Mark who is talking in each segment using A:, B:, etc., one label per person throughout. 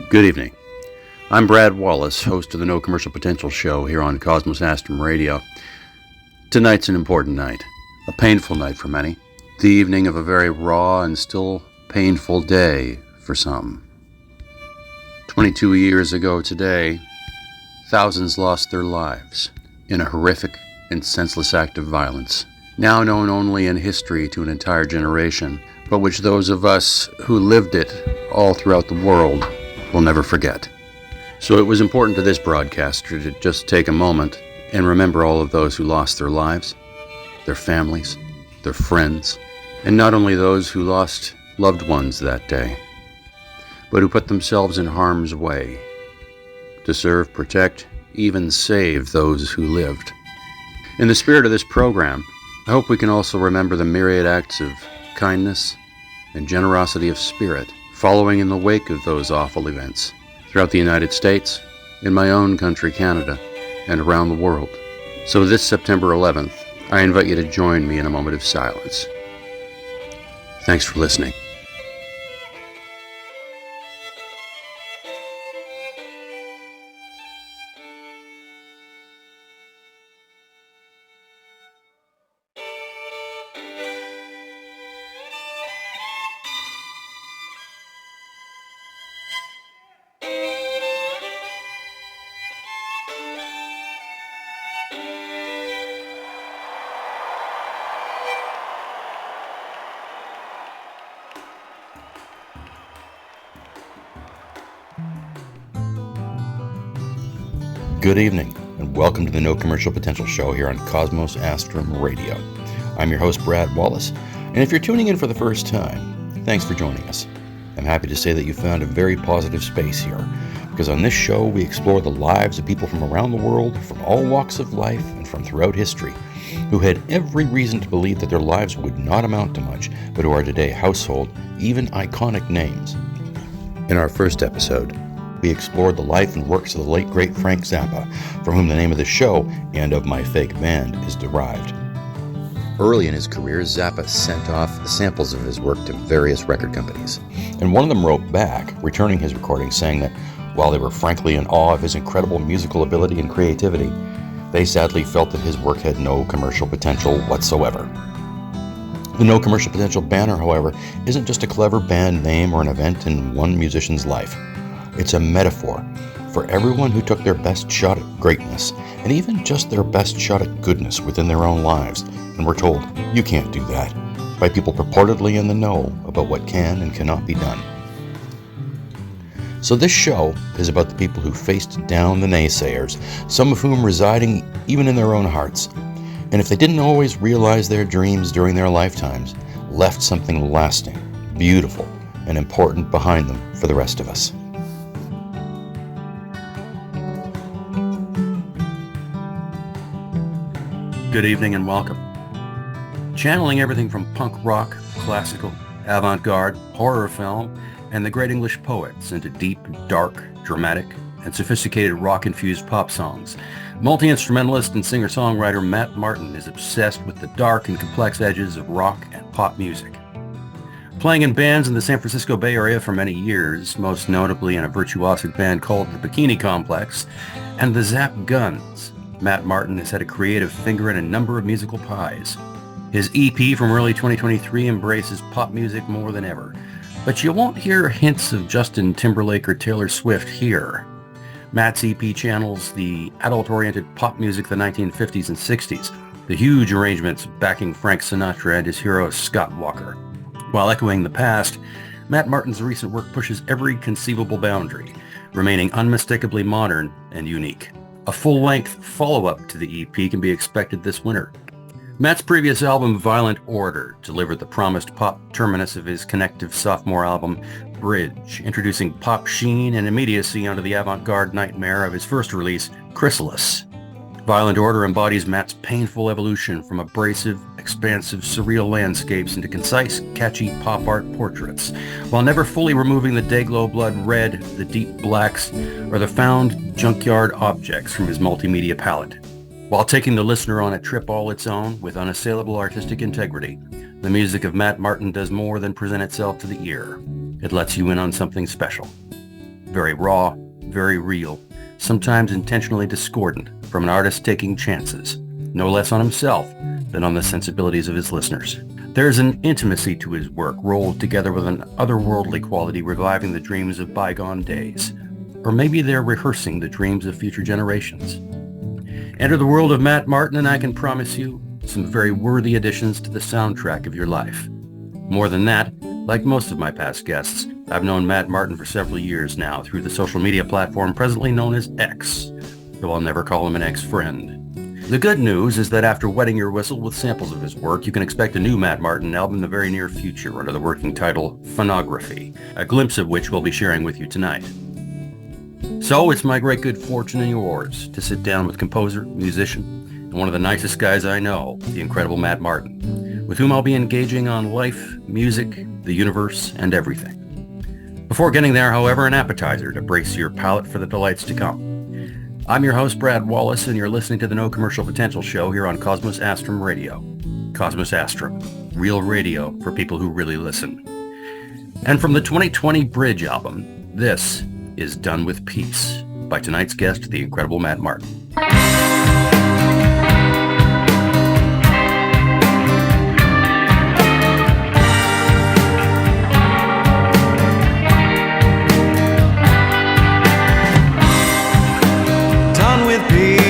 A: Good evening. I'm Brad Wallace, host of the No Commercial Potential show here on Cosmos Astrum Radio. Tonight's an important night, a painful night for many, the evening of a very raw and still painful day for some. 22 years ago today, thousands lost their lives in a horrific and senseless act of violence, now known only in history to an entire generation, but which those of us who lived it all throughout the world will never forget. So it was important to this broadcaster to just take a moment and remember all of those who lost their lives, their families, their friends, and not only those who lost loved ones that day, but who put themselves in harm's way to serve, protect, even save those who lived. In the spirit of this program, I hope we can also remember the myriad acts of kindness and generosity of spirit following in the wake of those awful events throughout the United States, in my own country, Canada, and around the world. So this September 11th, I invite you to join me in a moment of silence. Thanks for listening. Good evening, and welcome to the No Commercial Potential show here on Cosmos Astrum Radio. I'm your host, Brad Wallace, and if you're tuning in for the first time, thanks for joining us. I'm happy to say that you found a very positive space here, because on this show we explore the lives of people from around the world, from all walks of life, and from throughout history, who had every reason to believe that their lives would not amount to much, but who are today household, even iconic names. In our first episode, we explored the life and works of the late great Frank Zappa, from whom the name of the show and of my fake band is derived. Early in his career, Zappa sent off samples of his work to various record companies, and one of them wrote back, returning his recordings, saying that while they were frankly in awe of his incredible musical ability and creativity, they sadly felt that his work had no commercial potential whatsoever. The No Commercial Potential banner, however, isn't just a clever band name or an event in one musician's life. It's a metaphor for everyone who took their best shot at greatness, and even just their best shot at goodness within their own lives, and were told, you can't do that, by people purportedly in the know about what can and cannot be done. So this show is about the people who faced down the naysayers, some of whom residing even in their own hearts, and if they didn't always realize their dreams during their lifetimes, left something lasting, beautiful, and important behind them for the rest of us. Good evening and welcome. Channeling everything from punk rock, classical, avant-garde, horror film, and the great English poets into deep, dark, dramatic, and sophisticated rock-infused pop songs, multi-instrumentalist and singer-songwriter Matt Martin is obsessed with the dark and complex edges of rock and pop music. Playing in bands in the San Francisco Bay Area for many years, most notably in a virtuosic band called the Bikini Complex and the Zap Guns, Matt Martin has had a creative finger in a number of musical pies. His EP from early 2023 embraces pop music more than ever, but you won't hear hints of Justin Timberlake or Taylor Swift here. Matt's EP channels the adult-oriented pop music of the 1950s and 60s, the huge arrangements backing Frank Sinatra and his hero Scott Walker. While echoing the past, Matt Martin's recent work pushes every conceivable boundary, remaining unmistakably modern and unique. A full-length follow-up to the EP can be expected this winter. Matt's previous album, Violent Order, delivered the promised pop terminus of his connective sophomore album, Bridge, introducing pop sheen and immediacy onto the avant-garde nightmare of his first release, Chrysalis. Violent Order embodies Matt's painful evolution from abrasive, expansive, surreal landscapes into concise, catchy pop art portraits, while never fully removing the Dayglow blood red, the deep blacks, or the found junkyard objects from his multimedia palette. While taking the listener on a trip all its own with unassailable artistic integrity, the music of Matt Martin does more than present itself to the ear. It lets you in on something special. very raw, very real, sometimes intentionally discordant, from an artist taking chances, no less on himself than on the sensibilities of his listeners. There's an intimacy to his work rolled together with an otherworldly quality reviving the dreams of bygone days. Or maybe they're rehearsing the dreams of future generations. Enter the world of Matt Martin and I can promise you some very worthy additions to the soundtrack of your life. More than that, like most of my past guests, I've known Matt Martin for several years now through the social media platform presently known as X, though I'll never call him an ex-friend. The good news is that after wetting your whistle with samples of his work, you can expect a new Matt Martin album in the very near future under the working title Phonography, a glimpse of which we'll be sharing with you tonight. So it's my great good fortune and yours to sit down with composer, musician, and one of the nicest guys I know, the incredible Matt Martin, with whom I'll be engaging on life, music, the universe, and everything. Before getting there, however, an appetizer to brace your palate for the delights to come. I'm your host, Brad Wallace, and you're listening to the No Commercial Potential Show here on Cosmos Astrum Radio. Cosmos Astrum, real radio for people who really listen. And from the 2020 Bridge album, this is Done with Peace by tonight's guest, the incredible Matt Martin.
B: Done with peace.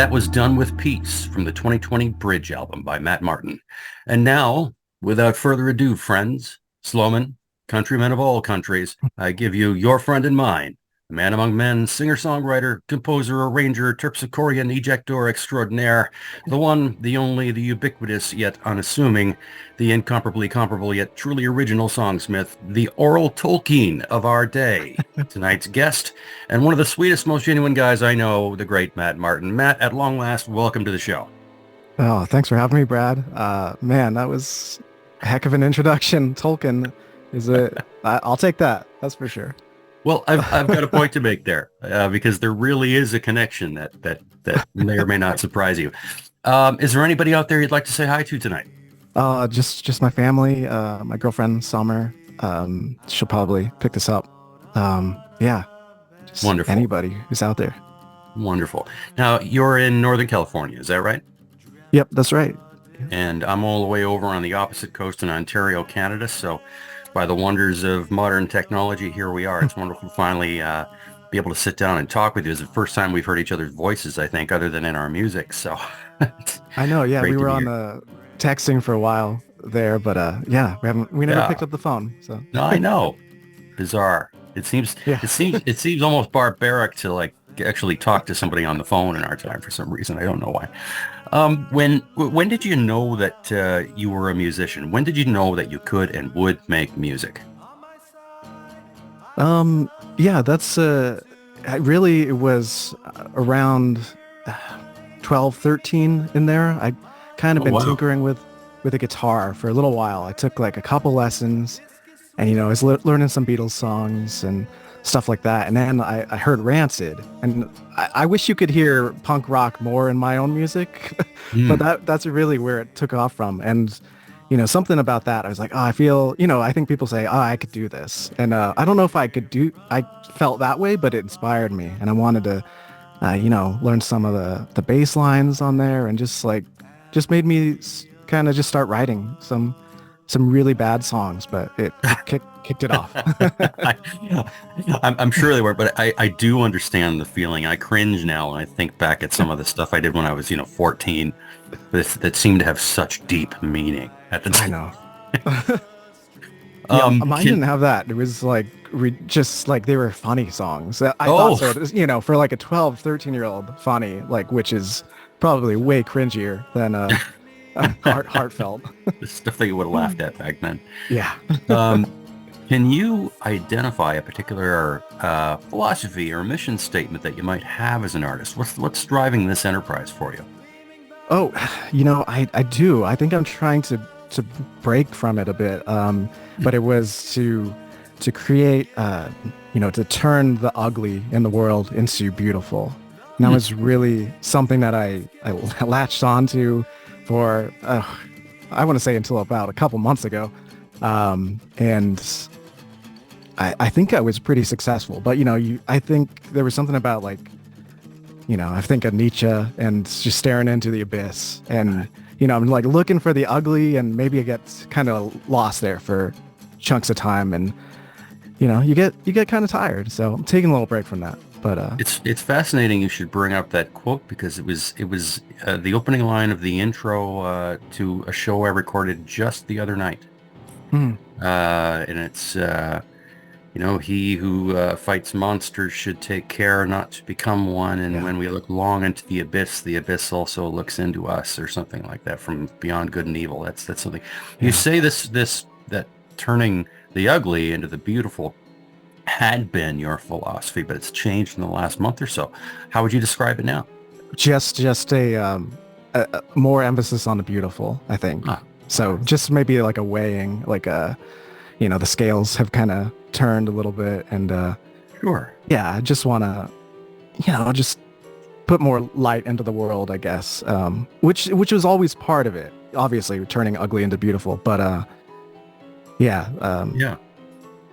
A: That was Done with Peace from the 2020 Bridge album by Matt Martin. And now, without further ado, friends, Sloman, countrymen of all countries, I give you your friend and mine, a man among men, singer-songwriter, composer, arranger, terpsichorean ejector extraordinaire, the one, the only, the ubiquitous yet unassuming, the incomparably comparable yet truly original songsmith, the oral Tolkien of our day. Tonight's guest, and one of the sweetest, most genuine guys I know, the great Matt Martin. Matt, at long last, welcome to the show.
B: Oh, thanks for having me, Brad. Man, that was a heck of an introduction. Tolkien is it? I'll take that. That's for sure.
A: Well, I've got a point to make there because there really is a connection that may or may not surprise you. Is there anybody out there you'd like to say hi to tonight?
B: Just my family. My girlfriend Summer. She'll probably pick this up. Yeah, just
A: Wonderful.
B: anybody who's out there.
A: Wonderful. Now, you're in Northern California, is that right?
B: Yep, that's right.
A: And I'm all the way over on the opposite coast in Ontario, Canada. So by the wonders of modern technology, here we are. It's wonderful to finally be able to sit down and talk with you. It's the first time we've heard each other's voices, I think, other than in our music. So
B: I know. Yeah,
A: great
B: we
A: to
B: were
A: be
B: on
A: here.
B: texting for a while there, but yeah, we never
A: Yeah,
B: picked up the phone. So
A: no, I know. Bizarre.
B: yeah.
A: It seems almost barbaric to like actually talk to somebody on the phone in our time for some reason. I don't know why. When did you know that you were a musician? When did you know that you could and would make music?
B: Yeah, that's really it was around 12, 13 in there. I kind of
A: Oh
B: been
A: wow.
B: tinkering with a guitar for a little while. I took like a couple lessons and I was learning some Beatles songs and stuff like that. And then I heard Rancid, and I wish you could hear punk rock more in my own music, but
A: Hmm.
B: that's really where it took off from. And something about that, I was like, oh, I feel, I think people say, oh, I could do this. And I don't know if I felt that way, but it inspired me. And I wanted to, learn some of the bass lines on there and just made me kind of just start writing some really bad songs, but it kicked it off.
A: I, I'm sure they were, but I do understand the feeling. I cringe now when I think back at some of the stuff I did when I was, 14, that seemed to have such deep meaning at the
B: I
A: time.
B: know. Yeah, mine
A: Can
B: didn't have that. It was like just like they were funny songs. I thought
A: oh,
B: so. It was, for like a 12, 13-year-old funny, like which is probably way cringier than heartfelt.
A: the stuff that you would have laughed at back then.
B: Yeah.
A: Um, can you identify a particular philosophy or mission statement that you might have as an artist? What's driving this enterprise for you?
B: Oh, I do. I think I'm trying to break from it a bit. But it was to create, to turn the ugly in the world into beautiful. And that
A: Hmm.
B: was really something that I latched onto for, I want to say until about a couple months ago. And I think I was pretty successful, but I think there was something about like, I think of Nietzsche and just staring into the abyss and, I'm like looking for the ugly and maybe it gets kind of lost there for chunks of time and, you get kind of tired. So I'm taking a little break from that, but,
A: It's fascinating you should bring up that quote because it was the opening line of the intro to a show I recorded just the other night,
B: hmm,
A: and it's he who fights monsters should take care not to become one, and
B: yeah,
A: when we look long into the abyss also looks into us, or something like that from Beyond Good and Evil. That's something you
B: yeah.
A: say. This that turning the ugly into the beautiful had been your philosophy, but it's changed in the last month or so. How would you describe it now?
B: Just a more emphasis on the beautiful, I think.
A: Ah,
B: So just maybe like a weighing, like the scales have kind of turned a little bit, and
A: sure.
B: yeah, I just want to, just put more light into the world, I guess. Which was always part of it, obviously turning ugly into beautiful, but yeah,
A: Yeah.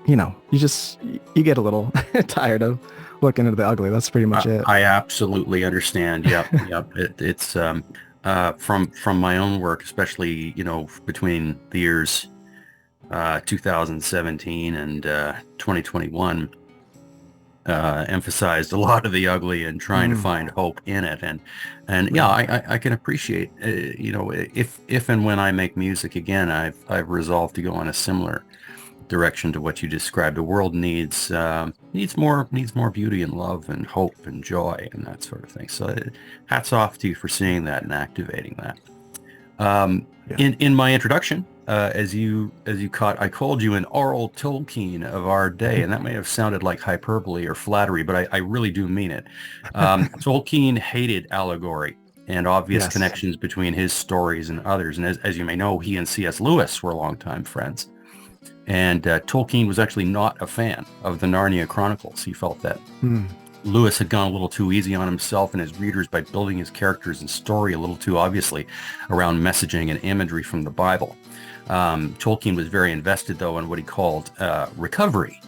B: you get a little tired of looking into the ugly. That's pretty much it.
A: I absolutely understand. Yep, yep. It's from my own work, especially between the years 2017 and 2021. emphasized a lot of the ugly and trying to
B: Mm,
A: find hope in it. And yeah,
B: right.
A: I can appreciate, if and when I make music again, I've resolved to go in a similar direction to what you described. The world needs more beauty and love and hope and joy and that sort of thing. So hats off to you for seeing that and activating that. Um,
B: Yeah.
A: in my introduction, as you caught, I called you an oral Tolkien of our day, and that may have sounded like hyperbole or flattery, but I really do mean it. Tolkien hated allegory and obvious
B: Yes.
A: connections between his stories and others. And as you may know, he and C.S. Lewis were longtime friends. And Tolkien was actually not a fan of the Narnia Chronicles. He felt that
B: Mm,
A: Lewis had gone a little too easy on himself and his readers by building his characters and story a little too obviously around messaging and imagery from the Bible. Tolkien was very invested, though, in what he called recovery,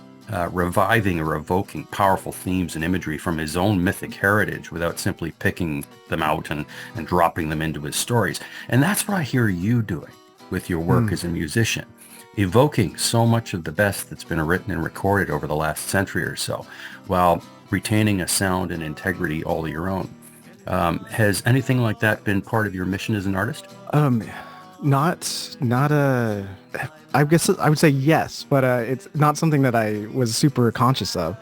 A: reviving or evoking powerful themes and imagery from his own mythic heritage without simply picking them out and dropping them into his stories. And that's what I hear you doing with your work
B: mm.
A: as a musician, evoking so much of the best that's been written and recorded over the last century or so, while retaining a sound and integrity all your own. Has anything like that been part of your mission as an artist?
B: Um, not a. I guess I would say yes, but it's not something that I was super conscious of.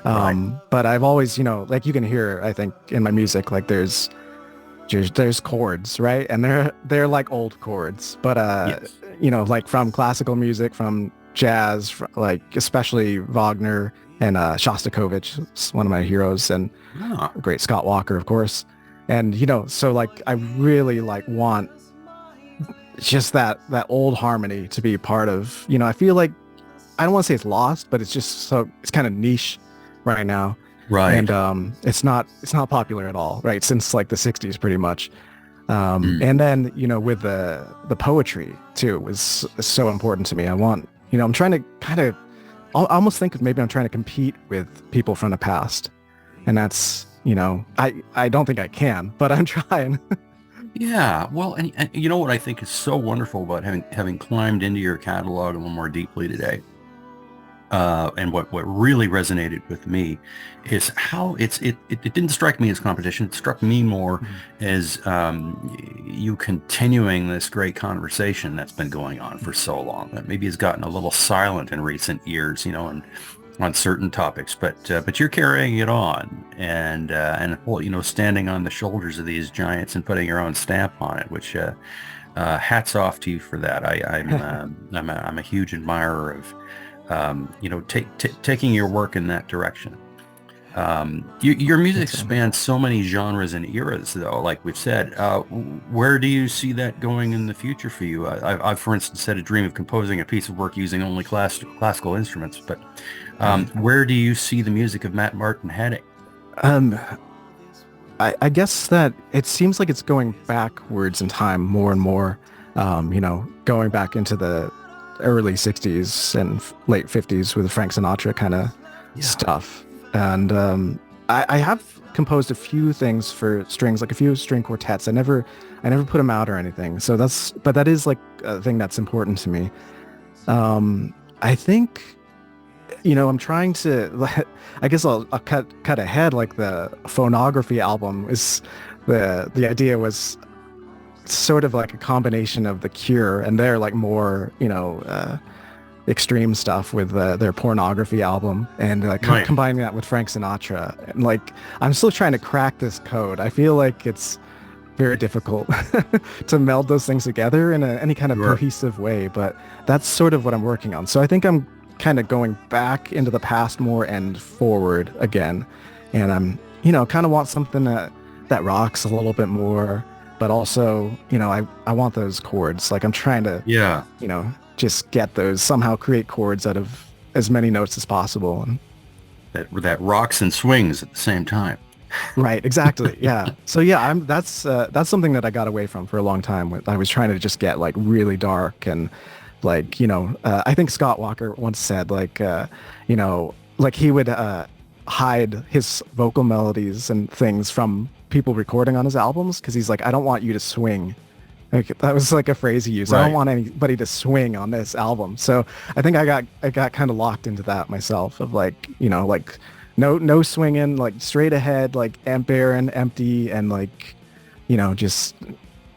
A: Right.
B: But I've always, like you can hear, I think, in my music, like there's chords, right? And they're like old chords, but
A: Yes.
B: like from classical music, from jazz, like especially Wagner and Shostakovich, is one of my heroes, and
A: Ah,
B: great Scott Walker, of course. And so like I really like want just that old harmony to be part of, I feel like I don't want to say it's lost, but it's just it's kind of niche right now.
A: right.
B: And it's not popular at all, right? Since like the 60s pretty much.
A: Mm.
B: And then, with the poetry too was so important to me. I want, I'm trying to kind of I almost think of maybe I'm trying to compete with people from the past. And that's, I don't think I can, but I'm trying.
A: Yeah, well, and you know what I think is so wonderful about having climbed into your catalog a little more deeply today, and what really resonated with me is how it didn't strike me as competition. It struck me more
B: Mhm.
A: as you continuing this great conversation that's been going on for so long that maybe has gotten a little silent in recent years, and on certain topics, but you're carrying it on and well, standing on the shoulders of these giants and putting your own stamp on it, which hats off to you for that. I'm a huge admirer of taking your work in that direction. Your music
B: Thanks, man.
A: spans so many genres and eras, though, like we've said. Where do you see that going in the future for you? I've, for instance, had a dream of composing a piece of work using only classical instruments, but
B: Right.
A: where do you see the music of Matt Martin heading?
B: Um, I guess that it seems like it's going backwards in time more and more. Going back into the early 60s and late 50s with Frank Sinatra kind of
A: Yeah.
B: stuff. And I have composed a few things for strings, like a few string quartets. I never put them out or anything. So but that is like a thing that's important to me. I think, I'm trying to, I guess I'll cut ahead. Like the phonography album is the idea was sort of like a combination of The Cure and their like more, extreme stuff with their pornography album, and like
A: Right.
B: combining that with Frank Sinatra. And like, I'm still trying to crack this code. I feel like it's very difficult to meld those things together in any kind of
A: Sure.
B: cohesive way, but that's sort of what I'm working on. So I think I'm kind of going back into the past more and forward again. And I'm, kind of want something that rocks a little bit more, but also, I want those chords. Like I'm trying to,
A: Yeah.
B: just get those, somehow create chords out of as many notes as possible. And
A: That rocks and swings at the same time.
B: right, exactly. Yeah. So yeah, that's something that I got away from for a long time. I was trying to just get like really dark and like, I think Scott Walker once said like, like he would hide his vocal melodies and things from people recording on his albums because he's like, I don't want you to swing. Like that was like a phrase he used. I don't
A: Right.
B: want anybody to swing on this album. So I think I got kind of locked into that myself of like, like no swinging, like straight ahead, like and barren, empty, and like, just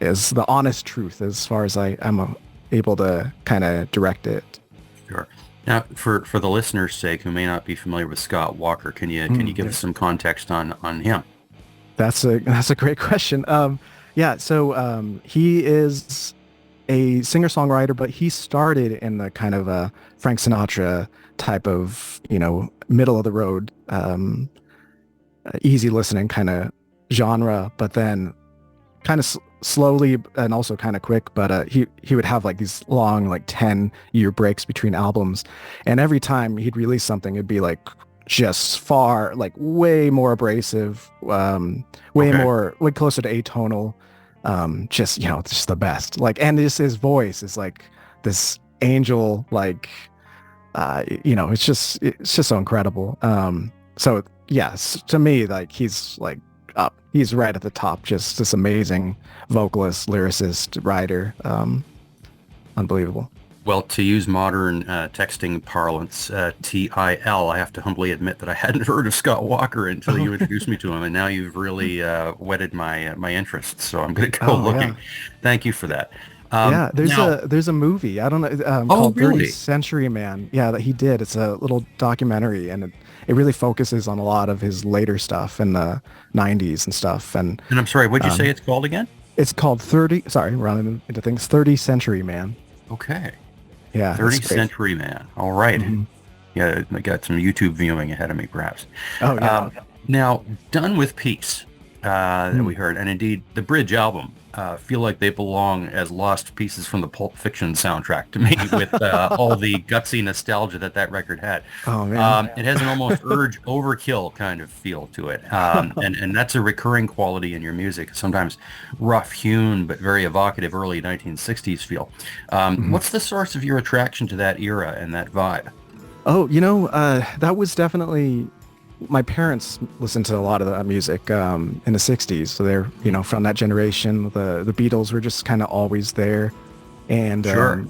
B: is the honest truth as far as I'm able to kind of direct it.
A: Sure. Now, for the listeners' sake who may not be familiar with Scott Walker, can you give
B: Yeah.
A: us some context on him?
B: That's a great question. Yeah, so he is a singer-songwriter, but he started in the kind of a Frank Sinatra type of, middle of the road, easy listening kind of genre, but then kind of slowly and also kind of quick, but he would have like these long like 10-year breaks between albums, and every time he'd release something it'd be like just far like way more abrasive, way
A: Okay.
B: more way closer to atonal, just just the best, like, and this his voice is like this angel, like it's just so incredible. So yes, to me, like he's like up. He's right at the top. Just this amazing vocalist, lyricist, writer. Unbelievable.
A: Well, to use modern texting parlance, TIL, I have to humbly admit that I hadn't heard of Scott Walker until you introduced me to him, and now you've really whetted my interest. So I'm going to go
B: Oh
A: looking.
B: yeah,
A: Thank you for that.
B: yeah. There's
A: Now,
B: a movie, I don't know,
A: oh,
B: called 30th
A: really?
B: Century Man. Yeah, that he did. It's a little documentary, and it really focuses on a lot of his later stuff in the 90s and stuff. And
A: And I'm sorry, what'd you say
B: um,
A: it's called again?
B: it's called 30. Sorry, running into things. 30th Century Man.
A: Okay.
B: Yeah, it's
A: 30th
B: great.
A: Century Man. All right.
B: Mhm.
A: Yeah, I got some YouTube viewing ahead of me, perhaps.
B: Oh yeah.
A: Now, Done with Peace, that we
B: Mm.
A: heard, and indeed the Bridge album, feel like they belong as lost pieces from the Pulp Fiction soundtrack to me, with all the gutsy nostalgia that record had.
B: Oh man.
A: It has an almost Urge overkill kind of feel to it, and that's a recurring quality in your music. Sometimes rough-hewn but very evocative early 1960s feel.
B: Mhm.
A: What's the source of your attraction to that era and that vibe?
B: Oh, that was definitely, my parents listened to a lot of that music in the 60s. So they're, from that generation. The Beatles were just kind of always there. And
A: Sure.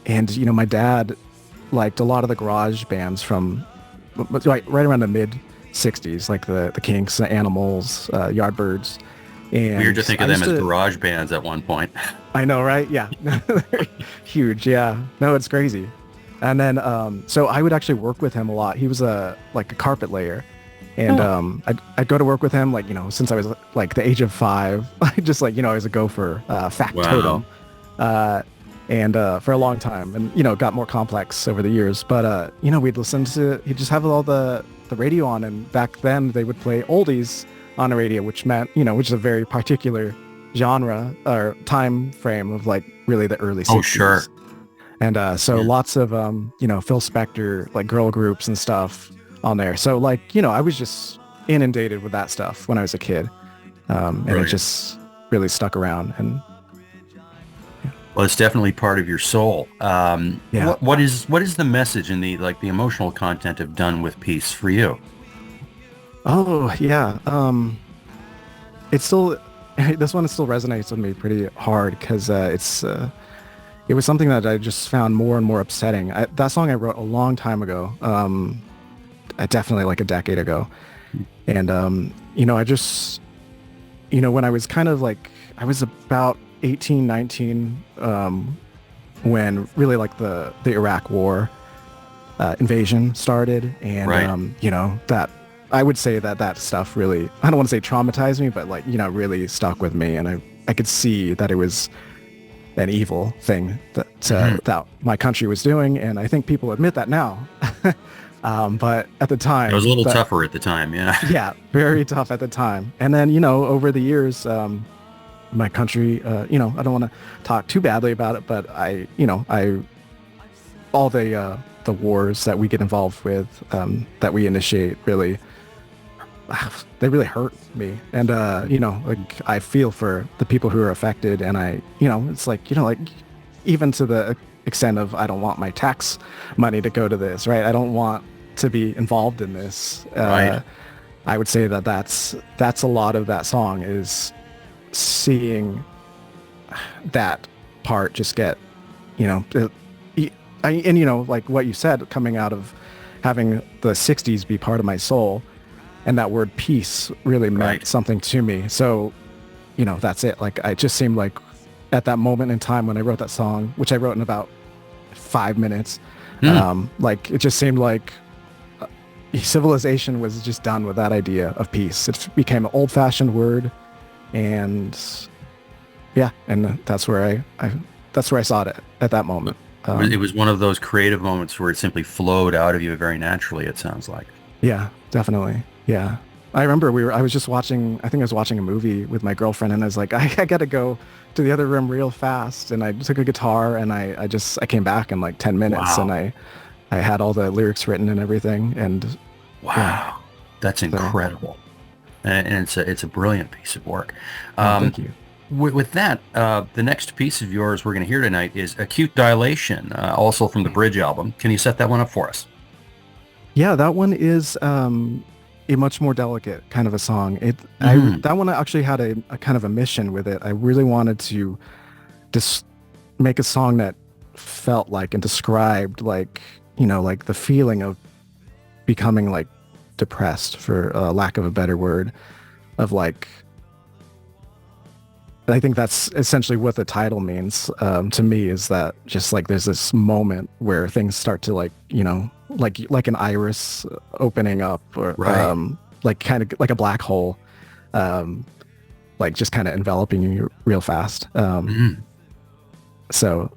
B: my dad liked a lot of the garage bands from right around the mid 60s, like the Kinks, the Animals, Yardbirds.
A: Weird to
B: And
A: think
B: I
A: of them
B: used
A: as
B: to,
A: garage bands at one point.
B: I know, right? Yeah. Huge. Yeah. No, it's crazy. And then, so I would actually work with him a lot. He was like a carpet layer. And
A: Oh,
B: I'd go to work with him, like, since I was like the age of 5. I just like, I was a gopher,
A: wow.
B: factotum, and for a long time. And, it got more complex over the years. But, he'd just have all the radio on. And back then they would play oldies on the radio, which meant, which is a very particular genre or time frame of like really the early
A: Oh, sure.
B: 60s. And so
A: Yeah.
B: lots of, Phil Spector, like girl groups and stuff on there. So like, I was just inundated with that stuff when I was a kid. And it
A: Brilliant.
B: just really stuck around. And
A: Well, it's definitely part of your soul.
B: yeah.
A: What is the message and the emotional content of Done with Peace for you?
B: Oh, yeah. It's still, this one still resonates with me pretty hard because it was something that I just found more and more upsetting. That song I wrote a long time ago, definitely like a decade ago. And, I just, when I was kind of like, I was about 18, 19, when really like the Iraq war invasion started. And,
A: Right.
B: that I would say that stuff really, I don't want to say traumatized me, but like, really stuck with me. And I could see that it was an evil thing that my country was doing, and I think people admit that now. But at the
A: It was a
B: time,
A: little tougher at the time, yeah.
B: yeah, very tough at the time. And then over the years, my country, I don't want to talk too badly about it, but I all the wars that we get involved with, that we initiate, really, they really hurt me. And like I feel for the people who are affected, and it's like, like even to the extent of, I don't want my tax money to go to this, right? I don't want to be involved in this.
A: Right.
B: I would say that's a lot of that song is seeing that part just get, and like what you said, coming out of having the 60s be part of my soul, and that word peace really meant
A: Right.
B: something to me. So, that's it. Like, I just seemed like at that moment in time when I wrote that song, which I wrote in about 5 minutes, like, it just seemed like civilization was just done with that idea of peace. It became an old-fashioned word, and yeah, and that's where I saw it at that moment.
A: It was one of those creative moments where it simply flowed out of you very naturally, it sounds like.
B: Yeah, definitely. Yeah. I remember I was just watching, I think I was watching a movie with my girlfriend, and I was like, I got to go to the other room real fast. And I took a guitar, and I came back in like 10 minutes,
A: Wow.
B: and I had all the lyrics written and everything. And
A: Wow.
B: yeah,
A: That's incredible. And it's a brilliant piece of work.
B: thank you.
A: With that, the next piece of yours we're going to hear tonight is Acute Dilation, also from the Bridge album. Can you set that one up for us?
B: Yeah, that one is a much more delicate kind of a song. That one actually had a kind of a mission with it. I really wanted to just make a song that felt like and described like, like the feeling of becoming like depressed, for lack of a better word, of like, I think that's essentially what the title means to me, is that just like there's this moment where things start to like, like an iris opening up, or
A: Right.
B: like kind of like a black hole, like just kind of enveloping you real fast. So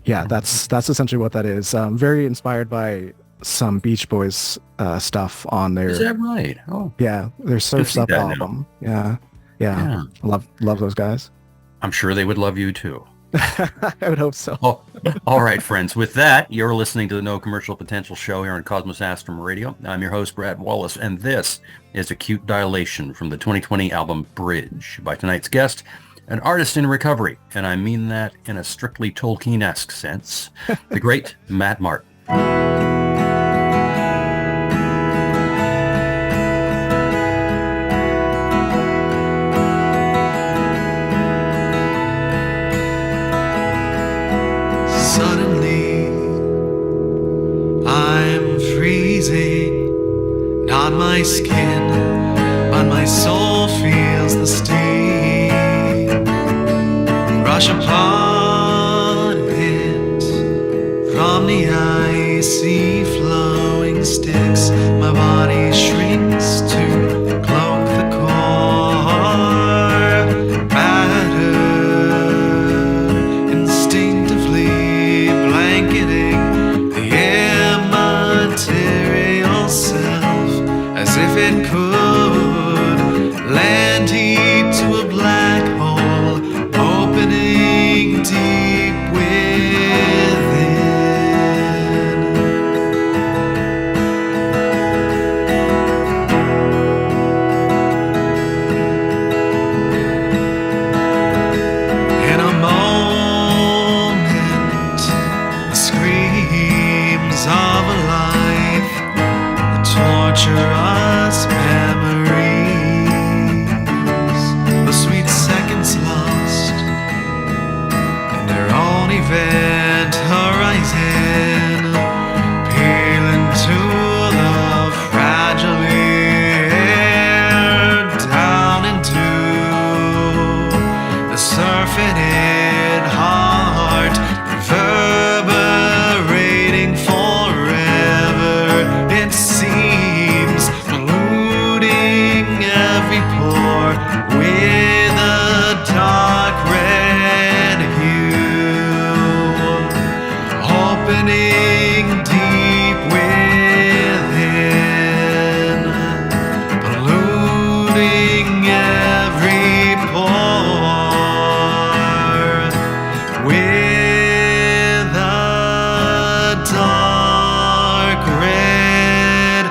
B: yeah, that's essentially what that is. Very inspired by some Beach Boys stuff on
A: Is
B: their,
A: that right? Oh,
B: yeah, their Surf's
A: see
B: Up
A: that now.
B: album. Yeah.
A: Yeah.
B: Love those guys.
A: I'm sure they would love you too.
B: I would hope so.
A: Oh, all right, friends. With that, you're listening to the No Commercial Potential Show here on Cosmos Astrum Radio. I'm your host, Brad Wallace, and this is Acute Dilation from the 2020 album Bridge by tonight's guest, an artist in recovery, and I mean that in a strictly Tolkien-esque sense, the great Matt Martin.
C: Suddenly, I'm freezing, not my skin, but my soul feels the steam rush upon it from the icy flowing sticks. My body shrinks to cloak the core, battered, instinctively blanketing the immaterial self, as if it could land heat to a black hole, opening deep within. In a moment, the screams of a life that torture us memories, the sweet seconds lost in their own event horizon, peel into the fragile air, down into the surfeited heart, reverberating forever. It seems polluting every pore with a dark red hue, opening deep within, polluting every pore with a dark red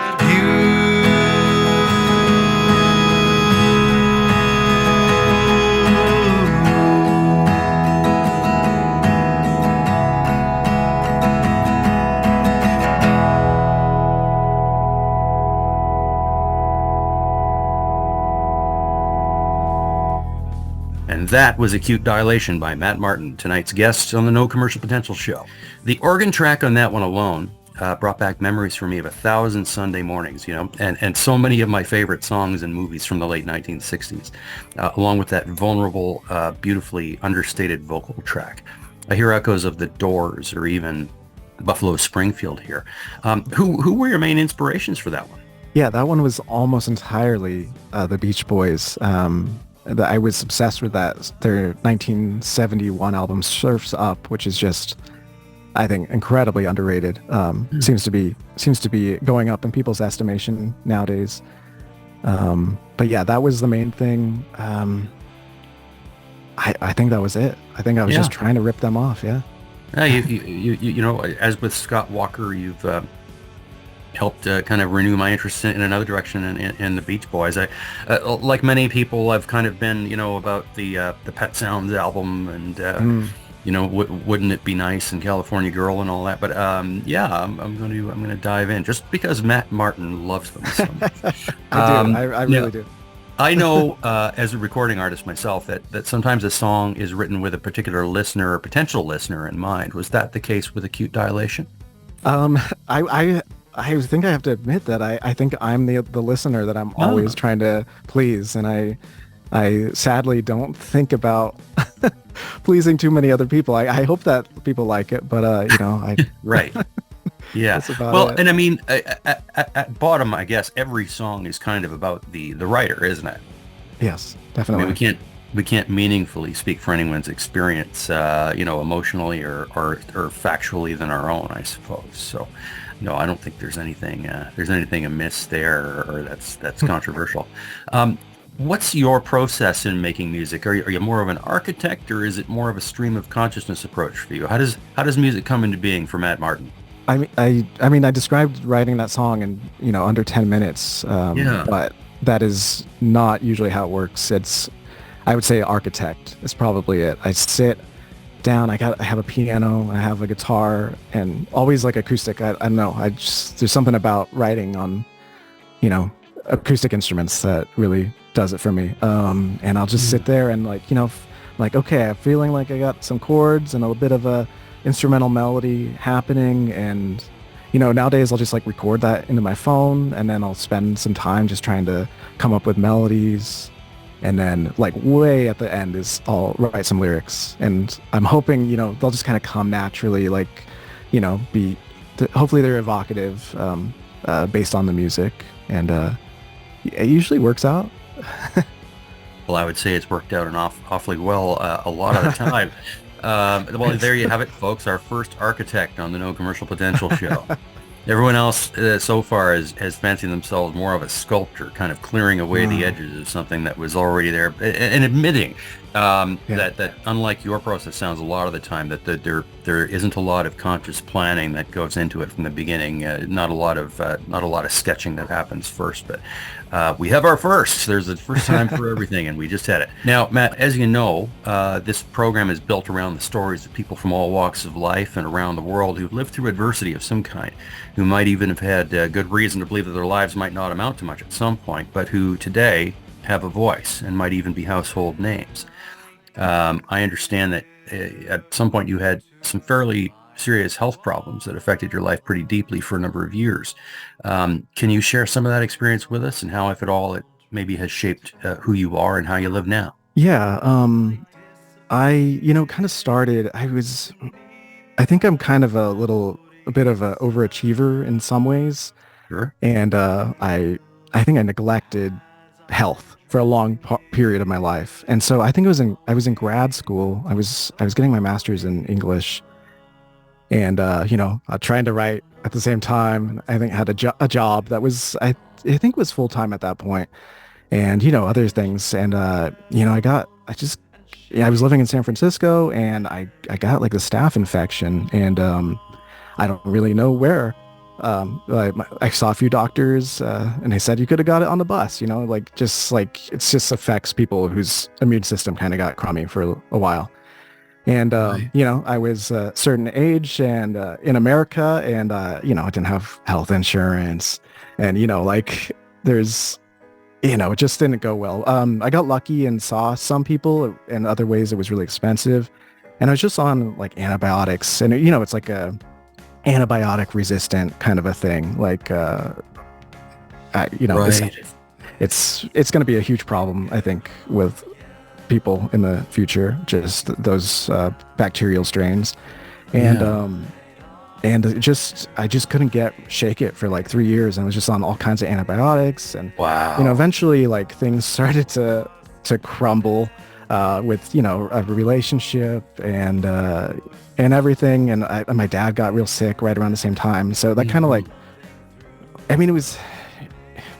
A: And that was Acute Dilation by Matt Martin, tonight's guest on the No Commercial Potential Show. The organ track on that one alone brought back memories for me of 1,000 Sunday mornings, and so many of my favorite songs and movies from the late 1960s, along with that vulnerable, beautifully understated vocal track. I hear echoes of The Doors or even Buffalo Springfield here. Who were your main inspirations for that one?
B: Yeah, that one was almost entirely the Beach Boys. I was obsessed with that. Their 1971 album Surf's Up, which is just, I think, incredibly underrated. Seems to be going up in people's estimation nowadays. But yeah, that was the main thing. I think that was it. I think I was just trying to rip them off. Yeah.
A: As with Scott Walker, you've helped kind of renew my interest in another direction in the Beach Boys. I, like many people, I've kind of been, about the Pet Sounds album and, wouldn't it be nice and California Girl and all that. But I'm going to dive in just because Matt Martin loves them so much.
B: I really do.
A: I know as a recording artist myself that sometimes a song is written with a particular listener or potential listener in mind. Was that the case with Acute Dilation?
B: I think I have to admit that I think I'm the listener that I'm always trying to please, and I sadly don't think about pleasing too many other people. I hope that people like it, but I
A: right. Yeah. Well, and I mean, at bottom, I guess every song is kind of about the writer, isn't it?
B: Yes, definitely.
A: I mean, we can't meaningfully speak for anyone's experience, emotionally or factually than our own, I suppose. So, no, I don't think there's anything amiss there or that's controversial. What's your process in making music? Are you more of an architect, or is it more of a stream of consciousness approach for you? How does music come into being for Matt Martin?
B: I mean, I described writing that song in under 10 minutes, but that is not usually how it works. I would say architect is probably it. I sit down, I have a piano, I have a guitar, and always like acoustic. I don't know. There's something about writing on, acoustic instruments that really does it for me. And I'll just sit there and okay, I'm feeling like I got some chords and a bit of a instrumental melody happening, and nowadays I'll just record that into my phone, and then I'll spend some time just trying to come up with melodies, and then way at the end is I'll write some lyrics, and I'm hoping they'll just kind of come naturally, hopefully they're evocative based on the music, and it usually works out.
A: Well, I would say it's worked out awfully well a lot of the time. Well, there you have it, folks. Our first architect on the No Commercial Potential show. Everyone else so far has fancied themselves more of a sculptor, kind of clearing away the edges of something that was already there, and admitting that unlike your process, sounds a lot of the time that there isn't a lot of conscious planning that goes into it from the beginning. Not a lot of sketching that happens first, but we have our first. There's a first time for everything, and we just had it. Now, Matt, as you know, this program is built around the stories of people from all walks of life and around the world who've lived through adversity of some kind, who might even have had good reason to believe that their lives might not amount to much at some point, but who today have a voice and might even be household names. I understand that at some point you had some fairly serious health problems that affected your life pretty deeply for a number of years. Can you share some of that experience with us, and how, if at all, it maybe has shaped who you are and how you live now?
B: Yeah. I kind of started, I think I'm kind of a bit of an overachiever in some ways.
A: Sure.
B: And I think I neglected health for a long period of my life. And so I think I was in grad school. I was getting my master's in English, and trying to write at the same time. I think I had a job that was I think was full time at that point, and other things. And I was living in San Francisco, and I got the staph infection, and I don't really know where. I saw a few doctors, and they said you could have got it on the bus. It just affects people whose immune system kind of got crummy for a while. And
A: Right.
B: I was a certain age and in America, and I didn't have health insurance, and there's it just didn't go well. I got lucky and saw some people, in other ways it was really expensive, and I was just on antibiotics, and it's antibiotic resistant kind of a thing. Like,
A: Right.
B: it's going to be a huge problem, I think, with people in the future, just those bacterial strains. And
A: Yeah.
B: I just couldn't shake it for like 3 years. And I was just on all kinds of antibiotics. And,
A: Wow.
B: eventually like things started to crumble with, a relationship and everything. And my dad got real sick right around the same time. So that kind of like,
A: Mhm.
B: I mean, it was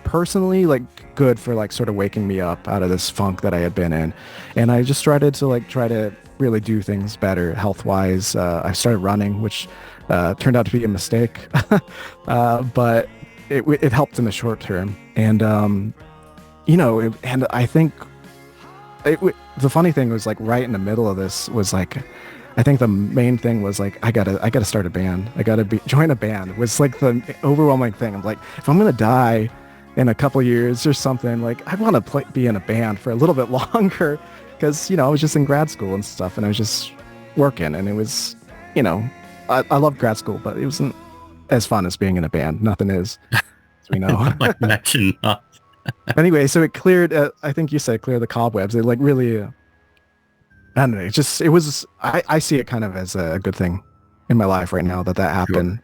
B: personally like good for like sort of waking me up out of this funk that I had been in. And I just started to like try to really do things better health wise. I started running, which turned out to be a mistake, but it helped in the short term. And, and I think the funny thing was like right in the middle of this was like, I think the main thing was like, I gotta start a band. I gotta join a band was like the overwhelming thing. I'm like, if I'm gonna die in a couple years or something, like I want to be in a band for a little bit longer, because I was just in grad school and stuff, and I was just working, and it was, I loved grad school, but it wasn't as fun as being in a band. Nothing is, as we know.
A: I imagine not.
B: Anyway, so it cleared. I think you said clear the cobwebs. It like really. I don't know. It was. I see it kind of as a good thing in my life right now that
A: Sure.
B: happened.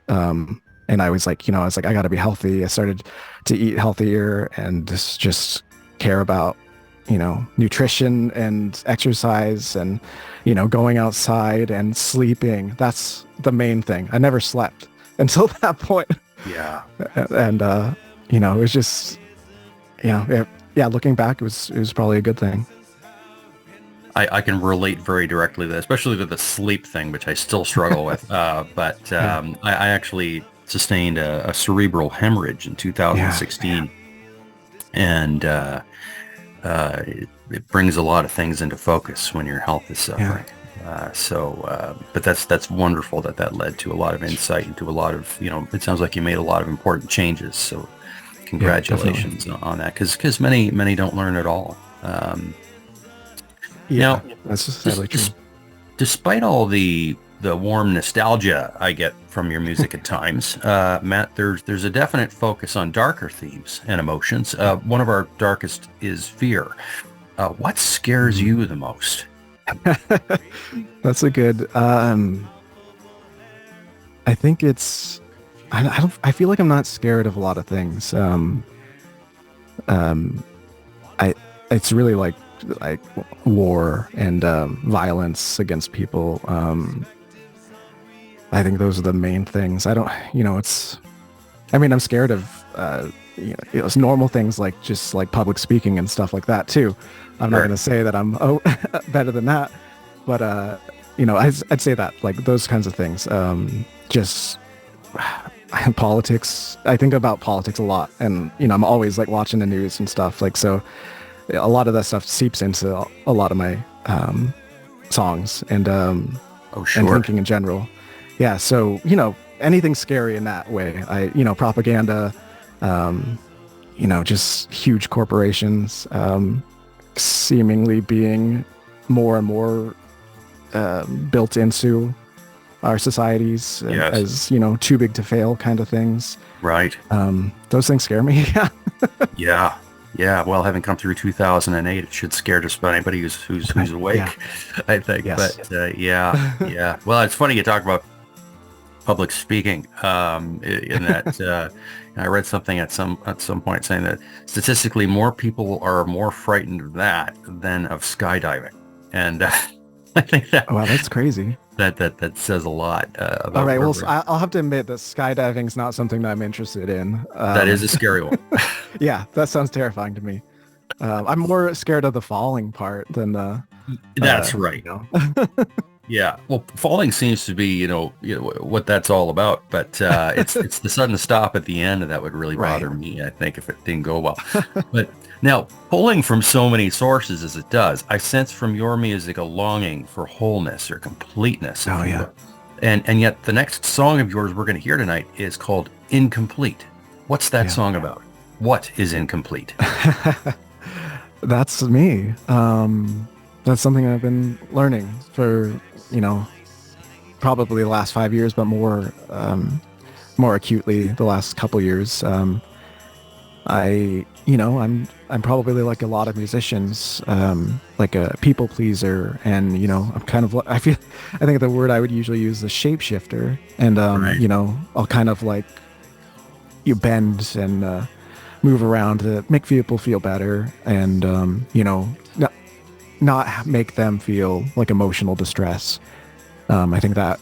B: And I was like, I got to be healthy. I started to eat healthier and just care about, nutrition and exercise and, going outside and sleeping. That's the main thing. I never slept until that point.
A: Yeah.
B: And, it was just, yeah, looking back, it was probably a good thing.
A: I can relate very directly to that, especially to the sleep thing, which I still struggle with. But
B: Yeah.
A: I actually sustained a cerebral hemorrhage in
B: Yeah.
A: 2016, and it brings a lot of things into focus when your health is
B: Yeah.
A: suffering. But that's wonderful that led to a lot of insight into a lot of, it sounds like you made a lot of important changes. So
B: Yeah, definitely.
A: congratulations on that, because many don't learn at all.
B: Yeah.
A: Now,
B: That's
A: Des-
B: sadly true.
A: des- despite all the warm nostalgia I get from your music at times, Matt, there's a definite focus on darker themes and emotions. One of our darkest is fear. What scares
B: Mm.
A: you the most?
B: That's a good. I think it's. I don't. I feel like I'm not scared of a lot of things. Um, I. It's really like war and violence against people. I think those are the main things. I don't. It's. I mean, I'm scared of. It's normal things like just like public speaking and stuff like that too. I'm not
A: Sure.
B: going to say that I'm better than that, but I'd say that like those kinds of things. Just politics. I think about politics a lot, and I'm always like watching the news and stuff. Like so, a lot of that stuff seeps into a lot of my songs
A: Oh,
B: and
A: sure.
B: thinking in general. Yeah, so anything scary in that way. Propaganda, um, just huge corporations seemingly being more and more built into our societies
A: Yes.
B: as too big to fail kind of things.
A: Right.
B: Those things scare me. Yeah.
A: Yeah. Yeah. Well, having come through 2008, it should scare just about anybody who's awake,
B: Yeah.
A: I think.
B: Yes.
A: But yeah. Yeah. Well, it's funny you talk about public speaking, in that I read something at some point saying that statistically more people are more frightened of that than of skydiving, and I think
B: Wow, that's crazy.
A: that says a lot
B: All
A: about
B: right.
A: where
B: Well,
A: we're.
B: I'll have to admit that skydiving is not something that I'm interested in.
A: That is a scary one.
B: Yeah, that sounds terrifying to me. I'm more scared of the falling part than the,
A: That's right. Yeah, well, falling seems to be, what that's all about, but it's the sudden stop at the end that would really
B: Right.
A: bother me, I think, if it didn't go well. But now, pulling from so many sources as it does, I sense from your music a longing for wholeness or completeness, if
B: Oh
A: you
B: yeah.
A: will. And yet the next song of yours we're going to hear tonight is called Incomplete. What's that
B: Yeah.
A: song about? What is incomplete?
B: That's me. That's something I've been learning for, probably the last 5 years, but more acutely the last couple years. I'm probably like a lot of musicians, like a people pleaser, and I'm kind of I think the word I would usually use is shapeshifter, and
A: Right.
B: I'll kind of like you bend and move around to make people feel better, and not make them feel like emotional distress. I think that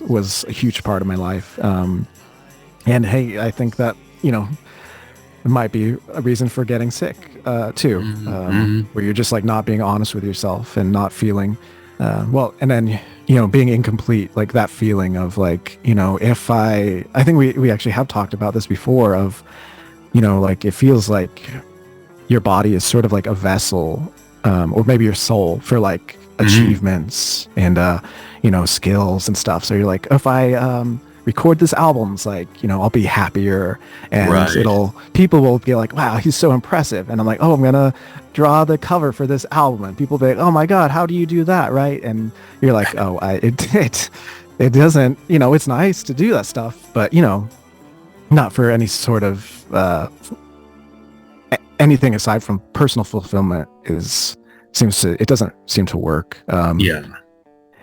B: was a huge part of my life. And hey, I think that it might be a reason for getting sick too,
A: Mm-hmm.
B: where you're just like not being honest with yourself and not feeling well, and then being incomplete, like that feeling of like if I think we actually have talked about this before of like it feels like your body is sort of like a vessel, or maybe your soul for like
A: Mm-hmm.
B: achievements and skills and stuff. So you're like, if I record this album, it's like I'll be happier, and
A: Right.
B: people will be like, wow, he's so impressive, and I'm like, oh, I'm gonna draw the cover for this album, and people be like, oh my god, how do you do that, right? And you're like, oh, it doesn't, it's nice to do that stuff, but not for any sort of anything aside from personal fulfillment it doesn't seem to work.
A: Yeah.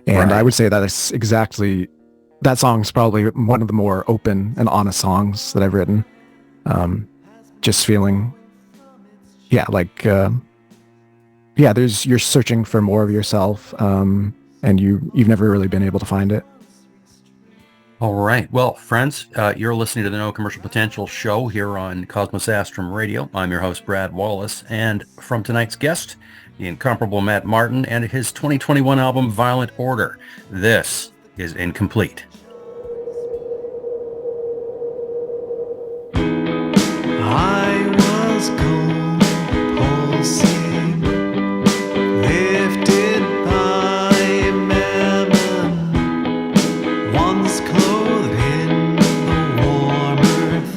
B: And I
A: Right.
B: would say that song's probably one of the more open and honest songs that I've written. Just feeling, yeah, like, you're searching for more of yourself, and you've never really been able to find it.
A: All right. Well, friends, you're listening to the No Commercial Potential show here on Cosmos Astrum Radio. I'm your host, Brad Wallace, and from tonight's guest, the incomparable Matt Martin and his 2021 album, Violent Order. This is Incomplete.
C: I was compulsing, lifted by mammon, once clothed in the warm earth,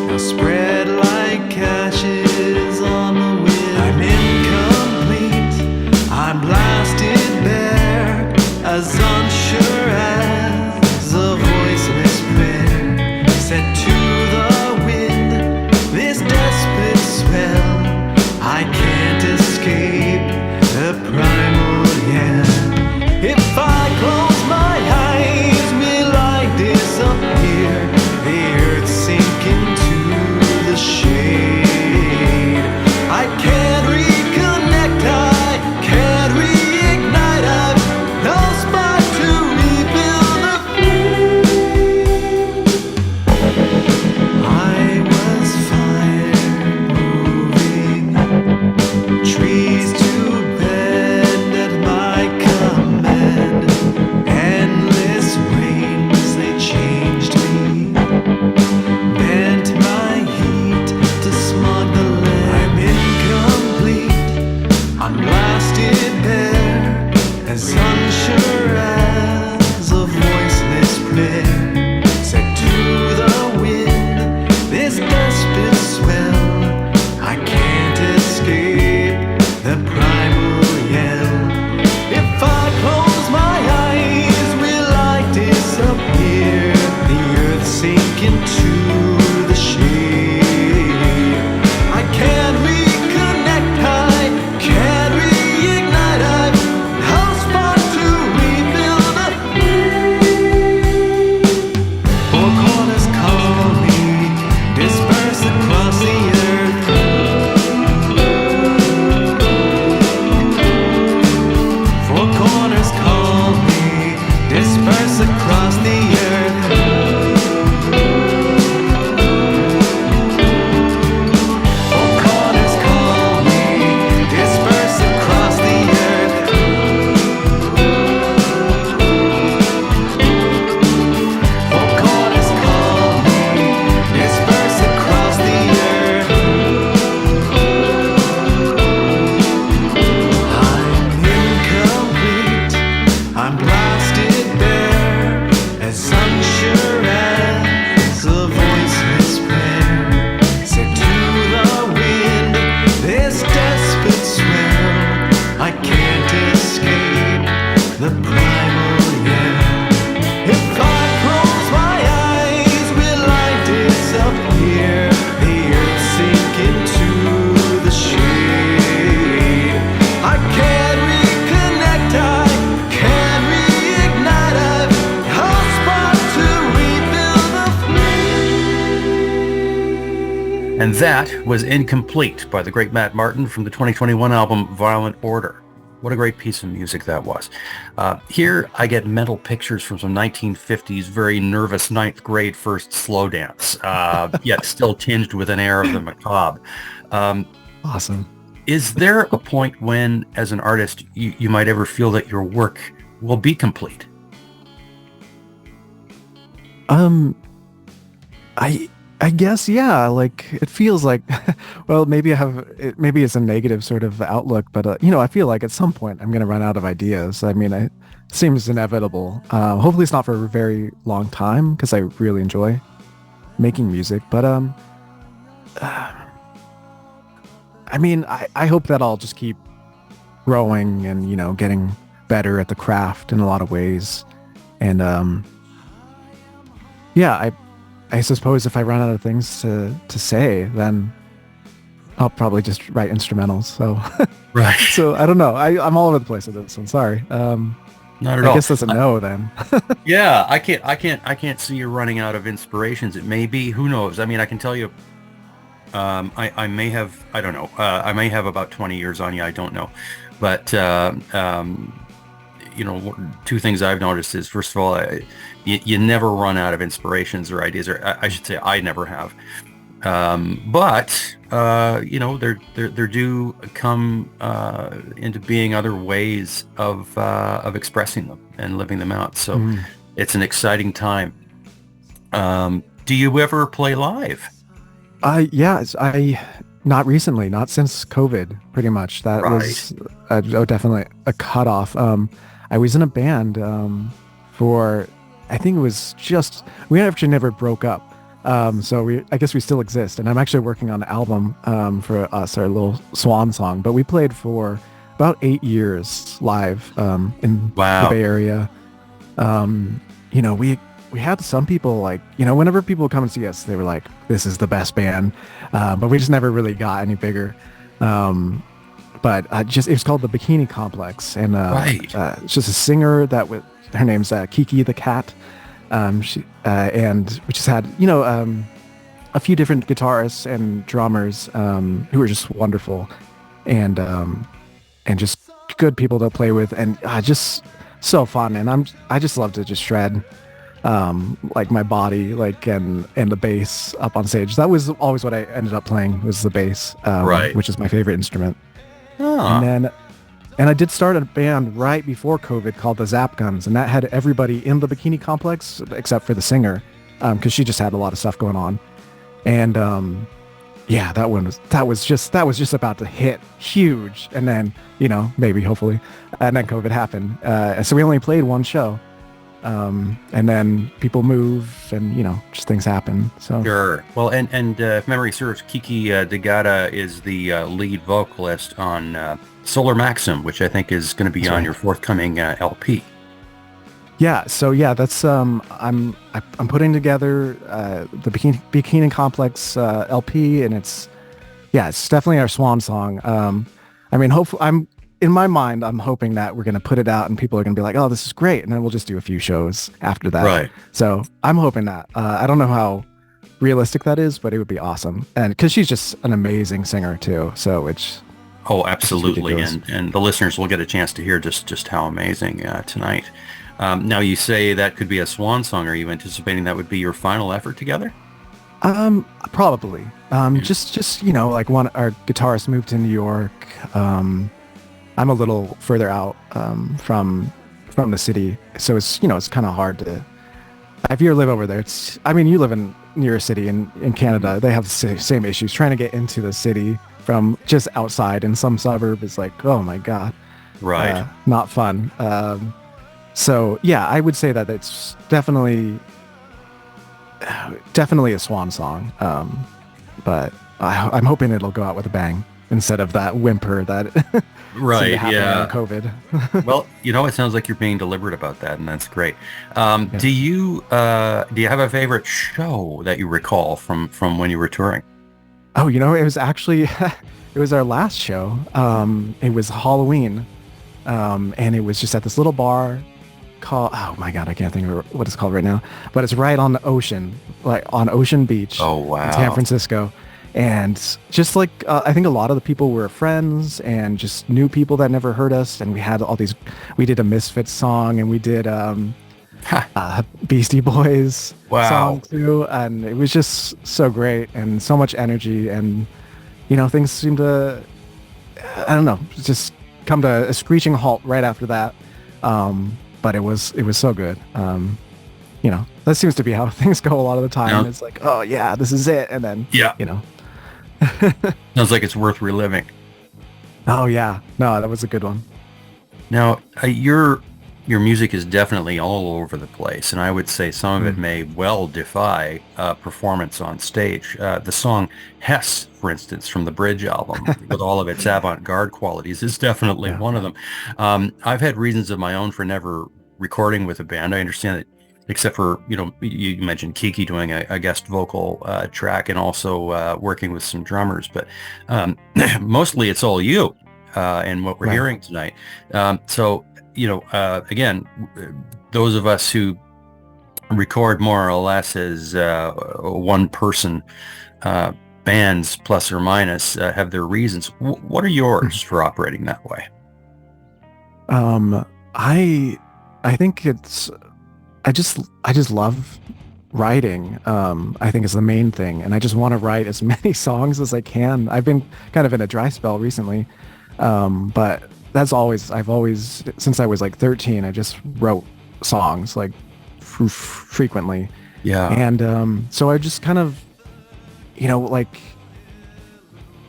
C: now spread like ashes on the wind. I'm incomplete, I'm blasted bare, as unsure as a voiceless prayer, set to the wind, this desperate swell. I can't escape the primal yell. If I close my eyes, will I disappear? The earth sink into the shade. I can't reconnect, I can't reignite. I've no spot to rebuild the I was fire moving, trees to bend at my command, endless rains they changed me, bent my heat to smog the land. I'm incomplete, I'm blasted bare, as unsure as a voiceless prayer, set to the wind, this desperate swell. I can't escape the primal yell. If I close my eyes, will I disappear? The earth sink into the shade. I can't reconnect, I can't reignite. I've no spot to rebuild the four corners call me, disperse across the earth. Four corners call me, disperse across the earth.
A: And that was Incomplete by the great Matt Martin from the 2021 album Violent Order. What a great piece of music that was. Here I get mental pictures from some 1950s very nervous ninth grade first slow dance, yet still tinged with an air of the macabre.
B: Awesome.
A: Is there a point when, as an artist, you might ever feel that your work will be complete?
B: I guess, yeah, like it feels like, well, maybe maybe it's a negative sort of outlook, but I feel like at some point I'm going to run out of ideas. I mean, it seems inevitable. Hopefully it's not for a very long time because I really enjoy making music, but I mean, I hope that I'll just keep growing and, getting better at the craft in a lot of ways. And yeah, I suppose if I run out of things to say, then I'll probably just write instrumentals. So,
A: Right.
B: So I don't know. I'm all over the place with this one. Sorry.
A: Not at all.
B: I guess that's a no then.
A: Yeah, I can't see you running out of inspirations. It may be, who knows? I mean, I can tell you, I may have, I don't know. I may have about 20 years on you. I don't know. But, two things I've noticed is, first of all, you never run out of inspirations or ideas, or I should say I never have. But there do come into being other ways of expressing them and living them out. So it's an exciting time. Do you ever play live?
B: Yes, not recently, not since COVID, pretty much. That was definitely a cutoff. I was in a band for, I think it was we actually never broke up. So I guess we still exist. And I'm actually working on an album for us, our little swan song. But we played for about 8 years live in the Bay Area. We had some people whenever people come and see us, they were like, this is the best band. But we just never really got any bigger. But it was called the Bikini Complex. And it's just a singer her name's Kiki the Cat. And we just had, a few different guitarists and drummers who were just wonderful and just good people to play with, and just so fun. And I just love to just shred my body, and the bass up on stage. That was always what I ended up playing, was the bass, which is my favorite instrument. And I did start a band right before COVID called the Zap Guns, and that had everybody in the Bikini Complex except for the singer, because she just had a lot of stuff going on. And that was just about to hit huge, and then maybe hopefully, and then COVID happened. So we only played one show, and then people move, and just things happen. So
A: sure. Well, and if memory serves, Kiki Degata is the lead vocalist on Solar Maxim, which I think is going to be on your forthcoming LP.
B: Yeah. So yeah, that's I'm putting together the Bikini Complex LP, and it's definitely our swan song. I mean, hopefully, in my mind, I'm hoping that we're going to put it out and people are going to be like, oh, this is great. And then we'll just do a few shows after that.
A: Right.
B: So I'm hoping that. I don't know how realistic that is, but it would be awesome. And because she's just an amazing singer too. So it's...
A: Oh, absolutely. And the listeners will get a chance to hear just how amazing tonight. Now, you say that could be a swan song. Are you anticipating that would be your final effort together?
B: Probably. Just one, our guitarist moved to New York. I'm a little further out from the city, so it's it's kind of hard to. If you live over there, you live near a city in Canada. They have the same issues trying to get into the city from just outside in some suburb is like, oh my god,
A: right,
B: not fun. So yeah, I would say that it's definitely a swan song, but I'm hoping it'll go out with a bang instead of that whimper that
A: right, yeah,
B: COVID.
A: Well, it sounds like you're being deliberate about that, and that's great. Do you have a favorite show that you recall from when you were touring?
B: Oh, it was actually it was our last show. It was Halloween, and it was just at this little bar called, oh my god, I can't think of what it's called right now, but it's right on the ocean, like on Ocean Beach.
A: Oh wow,
B: in San Francisco. And just like I think a lot of the people were friends and just new people that never heard us. And we had all these. We did a Misfits song, and we did Beastie Boys
A: Wow.
B: song too, and it was just so great and so much energy. And things seemed to, I don't know, just come to a screeching halt right after that. But it was so good. That seems to be how things go a lot of the time.
A: Yeah.
B: It's like, oh yeah, this is it, and then
A: Yeah. Sounds like it's worth reliving.
B: oh yeah, no, that was a good one.
A: Now, your music is definitely all over the place, and I would say some of it may well defy performance on stage. The song Hess, for instance, from the Bridge album, with all of its avant-garde qualities, is definitely
B: Yeah.
A: one of them. I've had reasons of my own for never recording with a band. I understand that, except for, you mentioned Kiki doing a guest vocal track and also working with some drummers, but mostly it's all you and what we're
B: Right.
A: hearing tonight. So, again, those of us who record more or less as one person bands, plus or minus, have their reasons. What are yours for operating that way?
B: I think it's I just love writing. I think is the main thing, and I just want to write as many songs as I can. I've been kind of in a dry spell recently, but I've always since I was like 13, I just wrote songs like frequently,
A: Yeah.
B: and so I just kind of, like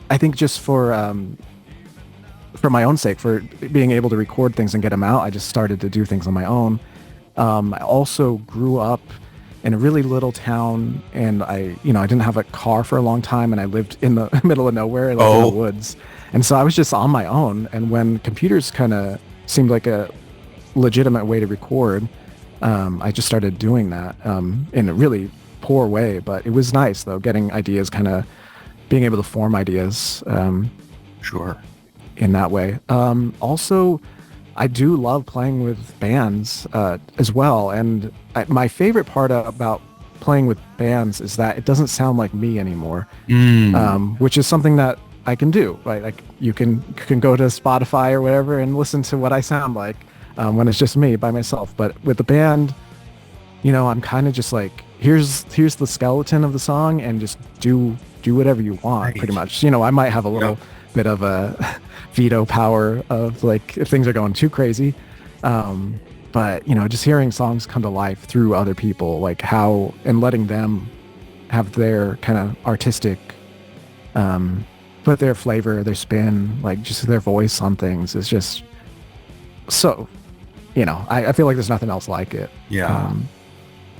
B: I think just for my own sake, for being able to record things and get them out, I just started to do things on my own. I also grew up in a really little town, and I didn't have a car for a long time, and I lived in the middle of nowhere, like in
A: Oh.
B: the woods. And so I was just on my own. And when computers kind of seemed like a legitimate way to record, I just started doing that in a really poor way. But it was nice, though, getting ideas, kind of being able to form ideas
A: Sure.
B: in that way. Also, I do love playing with bands as well. And my favorite part about playing with bands is that it doesn't sound like me anymore, which is something that I can do, right? Like you can go to Spotify or whatever and listen to what I sound like when it's just me by myself. But with the band, I'm kind of just like, here's the skeleton of the song, and just do whatever you want,
A: Right.
B: pretty much. I might have a little bit of a veto power of like if things are going too crazy. But just hearing songs come to life through other people, like how, and letting them have their kind of artistic, put their flavor, their spin, like just their voice on things is just so, I feel like there's nothing else like it.
A: Yeah.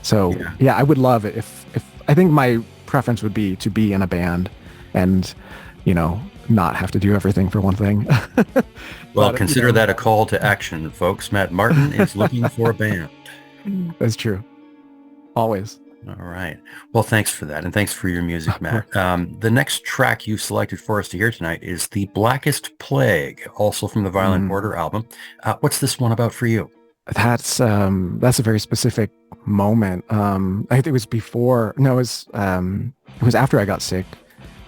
B: So yeah, I would love it if I think my preference would be to be in a band and, not have to do everything for one thing.
A: Well,
B: But,
A: consider that a call to action, folks. Matt Martin is looking for a band.
B: That's true. Always.
A: All right. Well, thanks for that. And thanks for your music, Matt. The next track you selected for us to hear tonight is The Blackest Plague, also from the Violent Order album. What's this one about for you?
B: That's a very specific moment. I think it was before, no, it was after I got sick.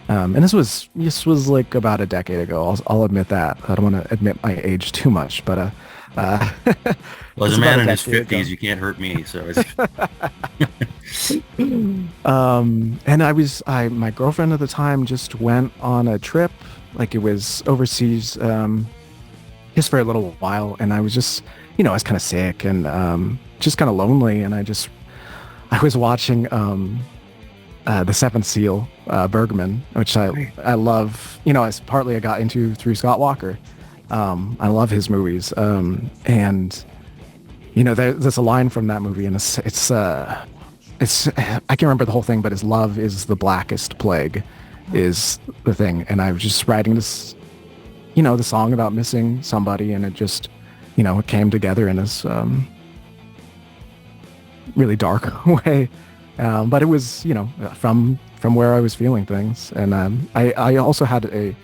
B: And this was like about a decade ago. I'll admit that. I don't want to admit my age too much, but
A: Well, as
B: it's
A: a man
B: about
A: in
B: a
A: his
B: decade ago.
A: 50s, you can't hurt me. So it's,
B: And my girlfriend at the time just went on a trip, like it was overseas, just for a little while. And I was just, I was kind of sick and just kind of lonely. And I was watching The Seventh Seal, Bergman, which I love, partly I got into through Scott Walker. I love his movies. And there's a line from that movie, and it's I can't remember the whole thing, but his love is the blackest plague is the thing. And I was just writing this, the song about missing somebody, and it just, it came together in this really dark way. But it was, from where I was feeling things. And I also had a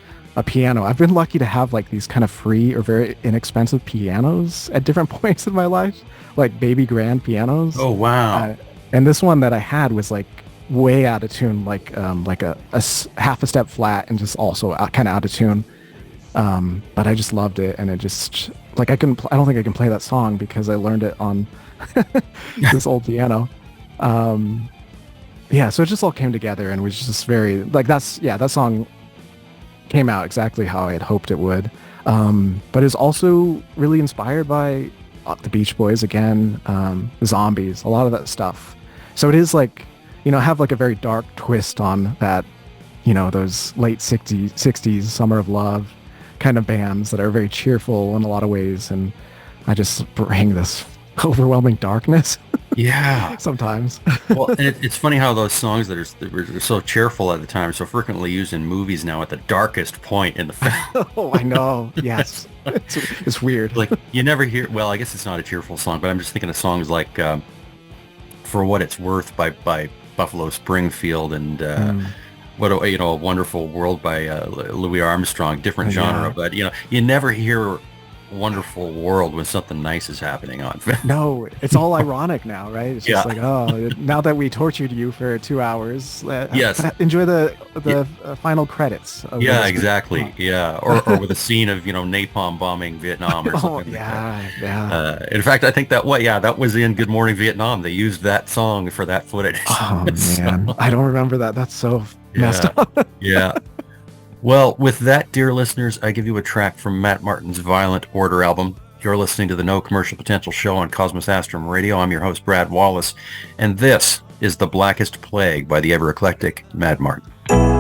B: piano. I've been lucky to have like these kind of free or very inexpensive pianos at different points in my life, like baby grand pianos.
A: oh, wow.
B: And this one that I had was like way out of tune, like half a step flat and just also kind of out of tune. But I just loved it, and it just like I don't think I can play that song because I learned it on this old piano. Yeah, so it just all came together and was just very like that song came out exactly how I had hoped it would. But it's also really inspired by the Beach Boys again, the Zombies, a lot of that stuff. So it is like, have like a very dark twist on that, those late 60s Summer of Love kind of bands that are very cheerful in a lot of ways. And I just bring this overwhelming darkness.
A: Yeah.
B: Sometimes.
A: Well, and it's funny how those songs that were so cheerful at the time are so frequently used in movies now at the darkest point in the film.
B: Oh, I know. Yes. It's weird.
A: Like you never hear, well, I guess it's not a cheerful song, but I'm just thinking of songs like For What It's Worth by Buffalo Springfield and What a Wonderful World by Louis Armstrong, different genre, but you never hear Wonderful World when something nice is happening on film.
B: No, it's all ironic now, right? It's just like, oh, now that we tortured you for 2 hours,
A: yes,
B: enjoy the final credits.
A: Yeah, exactly. Yeah, or with a scene of napalm bombing Vietnam or something.
B: Yeah.
A: In fact, I think that was in Good Morning Vietnam. They used that song for that footage.
B: Oh man, I don't remember that. That's so messed up.
A: Yeah. Well, with that, dear listeners, I give you a track from Matt Martin's Violent Order album. You're listening to the No Commercial Potential Show on Cosmos Astrum Radio. I'm your host, Brad Wallace, and this is The Blackest Plague by the ever-eclectic Matt Martin.
C: Feel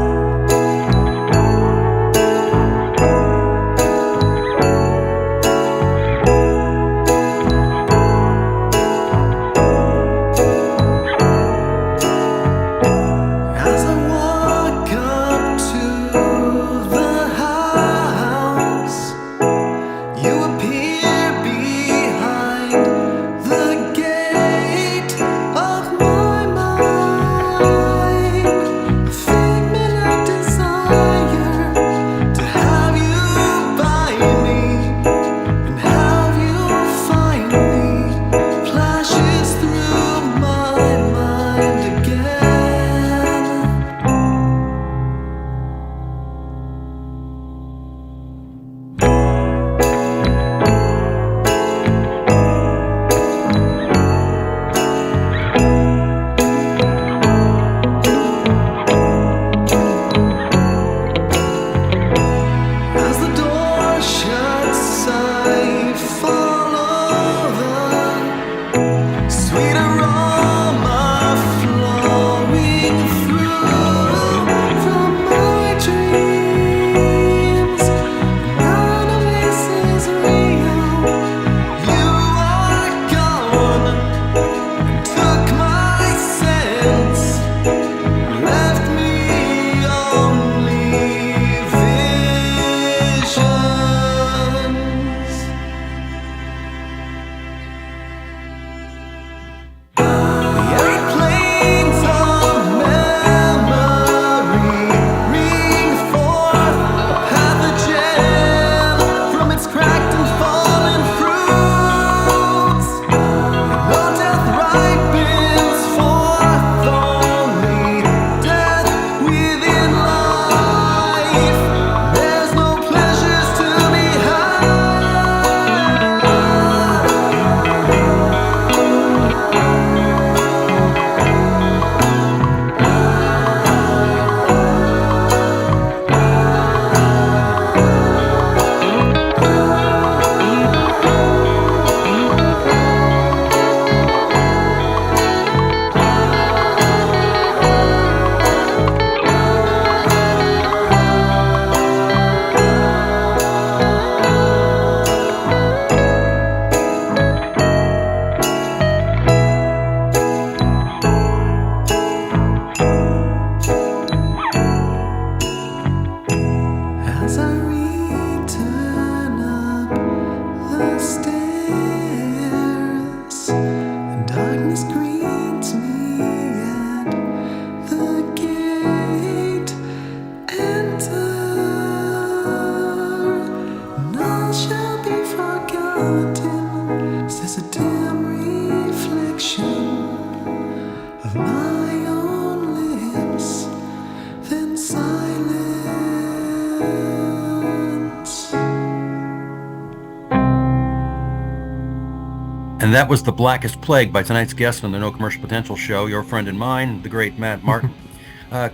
A: And that was The Blackest Plague by tonight's guest on the No Commercial Potential show, your friend and mine, the great Matt Martin.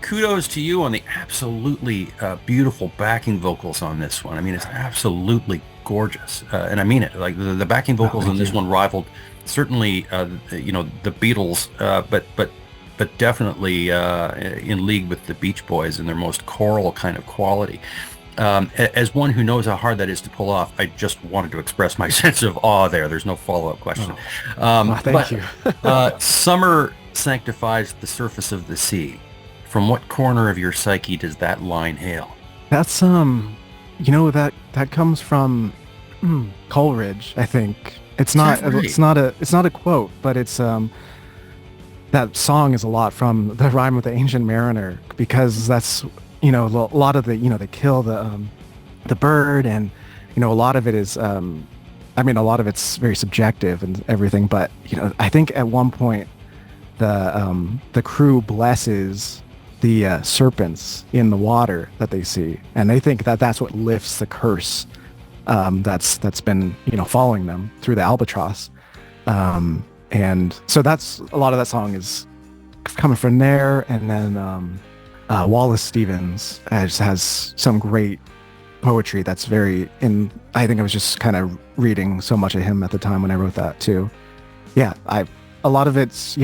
A: Kudos to you on the absolutely beautiful backing vocals on this one. I mean, it's absolutely gorgeous. And I mean it. Like the backing vocals on this one rivaled certainly, the Beatles, but definitely in league with the Beach Boys in their most choral kind of quality. As one who knows how hard that is to pull off, I just wanted to express my sense of awe there. There's no follow-up question.
B: Thank you.
A: Summer sanctifies the surface of the sea. From what corner of your psyche does that line hail?
B: That's that comes from Coleridge, I think. It's not a quote, but it's that song is a lot from the Rime of the Ancient Mariner, because that's a lot of the they kill the bird, and a lot of it is a lot of it's very subjective and everything, but I think at one point the crew blesses the serpents in the water that they see, and they think that that's what lifts the curse that's been following them through the albatross, and so that's a lot of that song is coming from there. And then Wallace Stevens has some great poetry that's very I think I was just kind of reading so much of him at the time when I wrote that too. Yeah, a lot of it's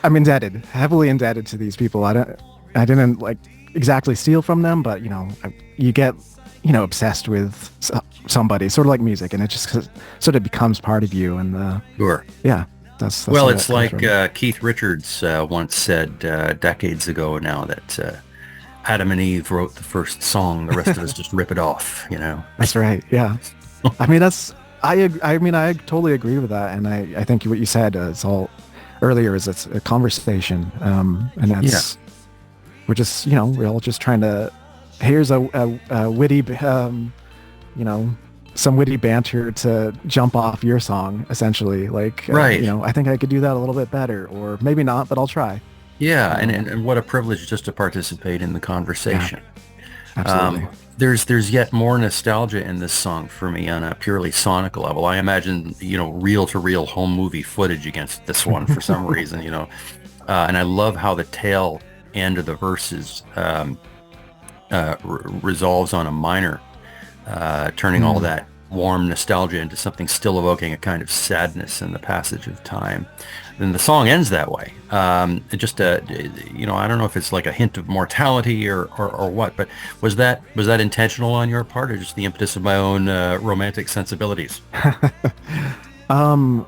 B: I'm indebted, heavily indebted to these people. I didn't like exactly steal from them, but you get obsessed with somebody, sort of like music, and it just sort of becomes part of you. And
A: sure,
B: yeah, that's
A: well, it's like Keith Richards once said decades ago now that Adam and Eve wrote the first song, the rest of us just rip it off.
B: That's right. Yeah, I totally agree with that, and I think what you said it's all earlier is it's a conversation, and that's we're just we're all just trying to here's a witty some witty banter to jump off your song, essentially, like
A: right.
B: I think I could do that a little bit better, or maybe not, but I'll try.
A: And what a privilege just to participate in the conversation.
B: Yeah, absolutely.
A: There's yet more nostalgia in this song for me on a purely sonic level. I imagine, reel-to-reel home movie footage against this one for some reason, and I love how the tail end of the verses resolves on a minor, turning all that warm nostalgia into something still evoking a kind of sadness in the passage of time. Then the song ends that way. Just I don't know if it's like a hint of mortality or what, but was that intentional on your part, or just the impetus of my own romantic sensibilities?
B: I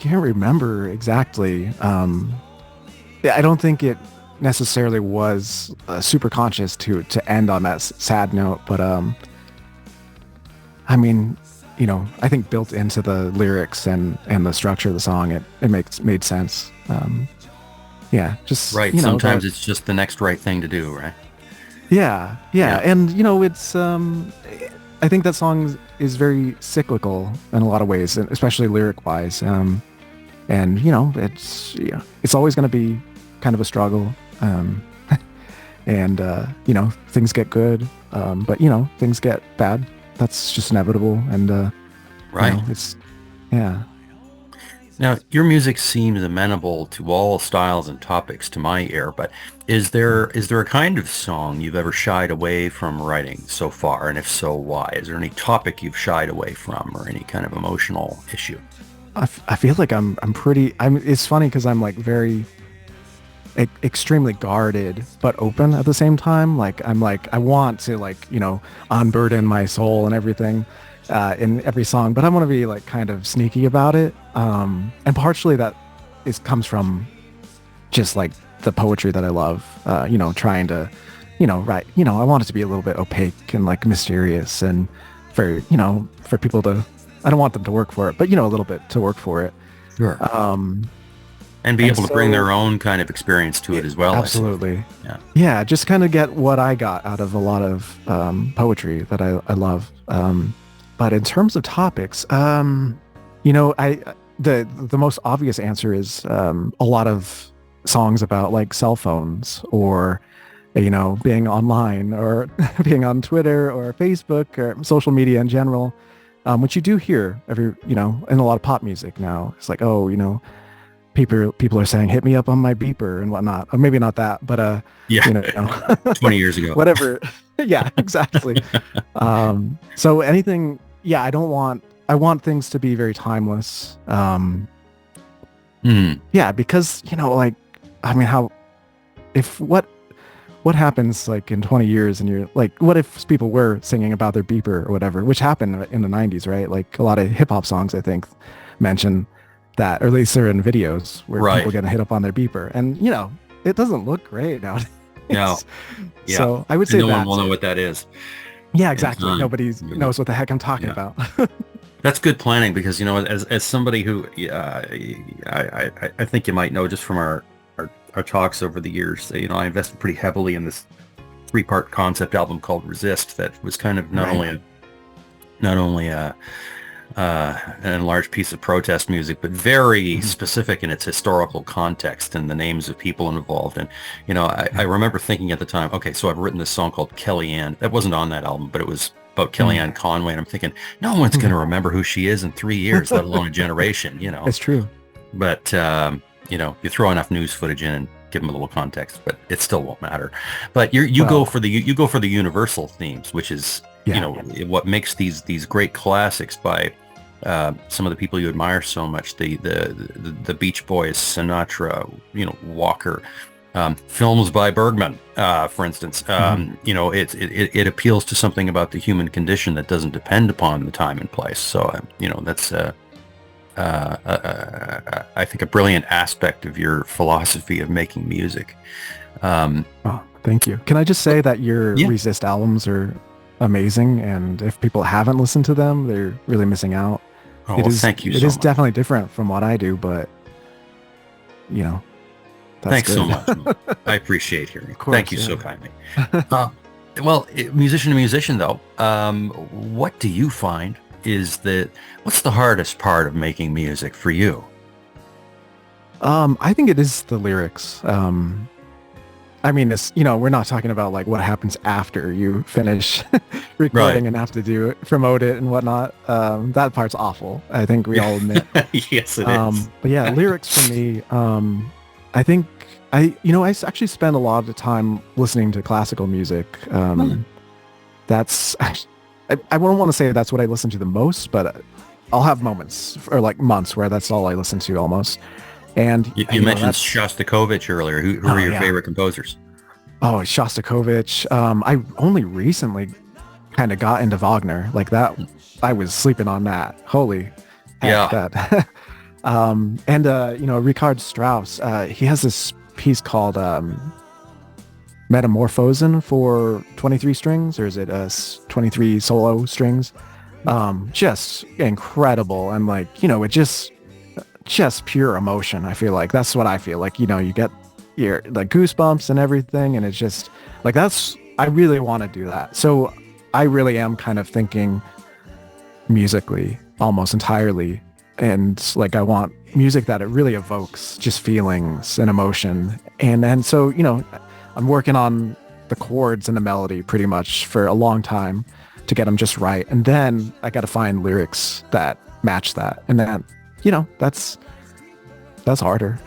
B: can't remember exactly. I don't think it necessarily was super conscious to end on that sad note, but I think built into the lyrics and the structure of the song, it made sense. Just
A: right. Sometimes it's just the next right thing to do, right?
B: Yeah. And it's I think that song is very cyclical in a lot of ways, especially lyric wise. And it's always going to be kind of a struggle. And things get good, but things get bad. That's just inevitable, and
A: right. Now, your music seems amenable to all styles and topics to my ear, but is there a kind of song you've ever shied away from writing so far, and if so, why? Is there any topic you've shied away from, or any kind of emotional issue?
B: I feel like it's funny because I'm like very extremely guarded but open at the same time. Like I want to unburden my soul and everything in every song, but I want to be like kind of sneaky about it, and partially that comes from just like the poetry that I love, trying to write, I want it to be a little bit opaque and like mysterious, and for people to, I don't want them to work for it, but a little bit to work for it.
A: Sure. And be able to bring their own kind of experience to it as well.
B: Absolutely. Yeah, just kind of get what I got out of a lot of poetry that I love. But in terms of topics, the most obvious answer is a lot of songs about like cell phones, or being online, or being on Twitter or Facebook or social media in general. which you do hear every, in a lot of pop music now. It's like, oh, people are saying, hit me up on my beeper and whatnot. Or maybe not that, but
A: Yeah.
B: you know,
A: 20 years ago.
B: whatever. Yeah, exactly. So anything, yeah, I want things to be very timeless. Yeah, because, like, I mean, what happens like in 20 years and you're like, what if people were singing about their beeper or whatever, which happened in the 90s, right? Like a lot of hip hop songs, I think, mention that, or at least they're in videos where
A: Right.
B: people get a hit up on their beeper, and it doesn't look great nowadays.
A: No. Yeah.
B: So I would say
A: no
B: that
A: one will know what that is.
B: Yeah, exactly.
A: time,
B: Nobody knows what the heck I'm talking about.
A: That's good planning because, as somebody who I think you might know just from our talks over the years, I invested pretty heavily in this 3-part concept album called Resist that was kind of not only an enlarged piece of protest music, but very specific in its historical context and the names of people involved. And, I remember thinking at the time, okay, so I've written this song called Kellyanne. That wasn't on that album, but it was about Kellyanne Conway. And I'm thinking, no one's going to remember who she is in 3 years, let alone a generation,
B: It's true.
A: But, you throw enough news footage in and give them a little context, but it still won't matter. But you go for the universal themes, which is, what makes these great classics by some of the people you admire so much, the Beach Boys, Sinatra, Walker, films by Bergman, for instance. It appeals to something about the human condition that doesn't depend upon the time and place. So that's I think a brilliant aspect of your philosophy of making music.
B: Oh, thank you. Can I just say that your Resist albums are amazing, and if people haven't listened to them, they're really missing out.
A: Oh, well, thank you so much.
B: It is definitely different from what I do, but that's
A: thanks
B: good.
A: so much. I appreciate hearing it.
B: Course,
A: Thank you so kindly. Well, musician to musician though, what do you find is what's the hardest part of making music for you?
B: I think it is the lyrics. I mean, it's, we're not talking about like what happens after you finish recording and have to promote it and whatnot. That part's awful. I think we all admit.
A: Yes, it is.
B: But yeah, lyrics for me, I think I actually spend a lot of time listening to classical music. That's actually, I wouldn't want to say that's what I listen to the most, but I'll have moments or like months where that's all I listen to almost. And
A: you mentioned Shostakovich earlier. Who are your favorite composers?
B: Oh, Shostakovich. I only recently kind of got into Wagner. Like that, I was sleeping on that. Holy heck, that. And Richard Strauss. He has this piece called Metamorphosen for 23 strings, or is it 23 solo strings? Just incredible, and like it just pure emotion. I feel like that's what I feel like. You get your like goosebumps and everything, and it's just like I really want to do that. So I really am kind of thinking musically almost entirely, and like I want music that it really evokes just feelings and emotion, and so I'm working on the chords and the melody pretty much for a long time to get them just right, and then I got to find lyrics that match that, and then that's harder.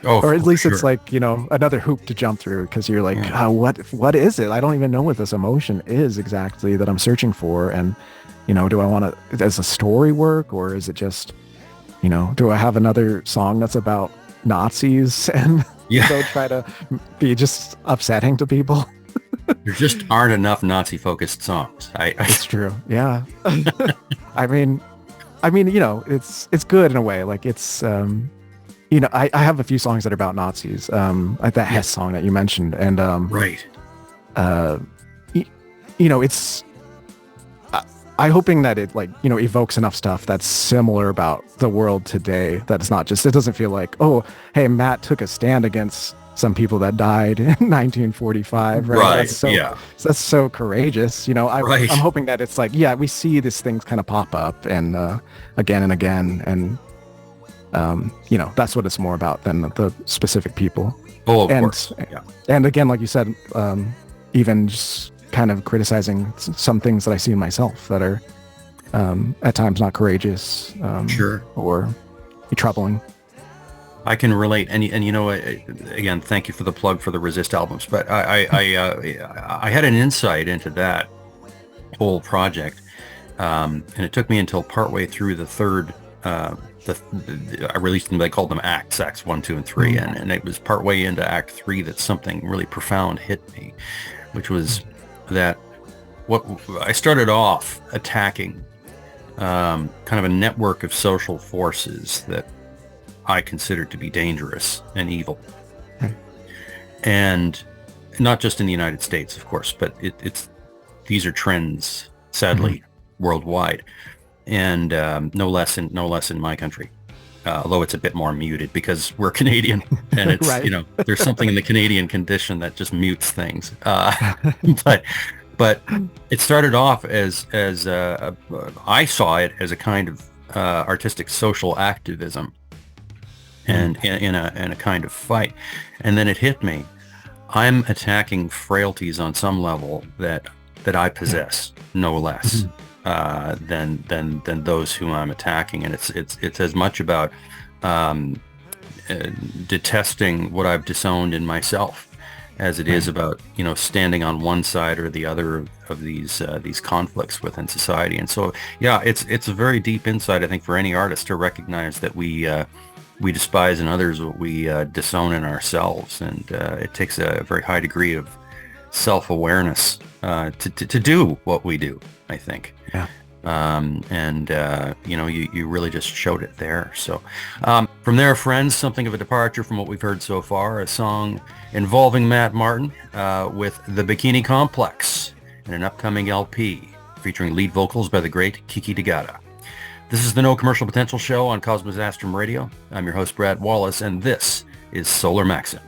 B: Or at least it's like another hoop to jump through, because you're like, what is it? I don't even know what this emotion is exactly that I'm searching for, and do I want to, does the story work, or is it just do I have another song that's about Nazis and try to be just upsetting to people?
A: There just aren't enough Nazi-focused songs.
B: It's true. Yeah. I mean, it's good in a way. Like it's, I have a few songs that are about Nazis. Like that Hess song that you mentioned, and
A: right.
B: It's. I'm hoping that it evokes enough stuff that's similar about the world today. That it's not just. It doesn't feel like, oh, hey, Matt took a stand against some people that died in 1945. Right. That's so courageous. I'm hoping that it's like, we see these things kind of pop up and again and again, and that's what it's more about than the specific people.
A: Oh, of course. Yeah.
B: And again, like you said, even just kind of criticizing some things that I see in myself that are at times not courageous,
A: Sure.
B: or troubling.
A: I can relate, and again, thank you for the plug for the Resist albums. But I had an insight into that whole project, and it took me until partway through the third. I released them. They called them acts 1, 2, and 3, and it was partway into Act 3 that something really profound hit me, which was that what I started off attacking, kind of a network of social forces that I considered to be dangerous and evil. And not just in the United States, of course, but these are trends, sadly, worldwide, and no less in my country. Although it's a bit more muted because we're Canadian, and it's
B: Right.
A: There's something in the Canadian condition that just mutes things. But it started off as I saw it as a kind of artistic social activism, and in a kind of fight. And then it hit me. I'm attacking frailties on some level that I possess, no less, than those whom I'm attacking. And it's as much about detesting what I've disowned in myself as it is about standing on one side or the other of these conflicts within society. And so it's a very deep insight, I think, for any artist to recognize that we despise in others what we disown in ourselves, and it takes a very high degree of self-awareness to do what we do, I think.
B: Yeah.
A: You really just showed it there. So from there, friends, something of a departure from what we've heard so far, a song involving Matt Martin with the Bikini Complex and an upcoming LP featuring lead vocals by the great Kiki Degata. This is the No Commercial Potential Show on Cosmos Astrum Radio. I'm your host, Brad Wallace, and this is Solar Maxim.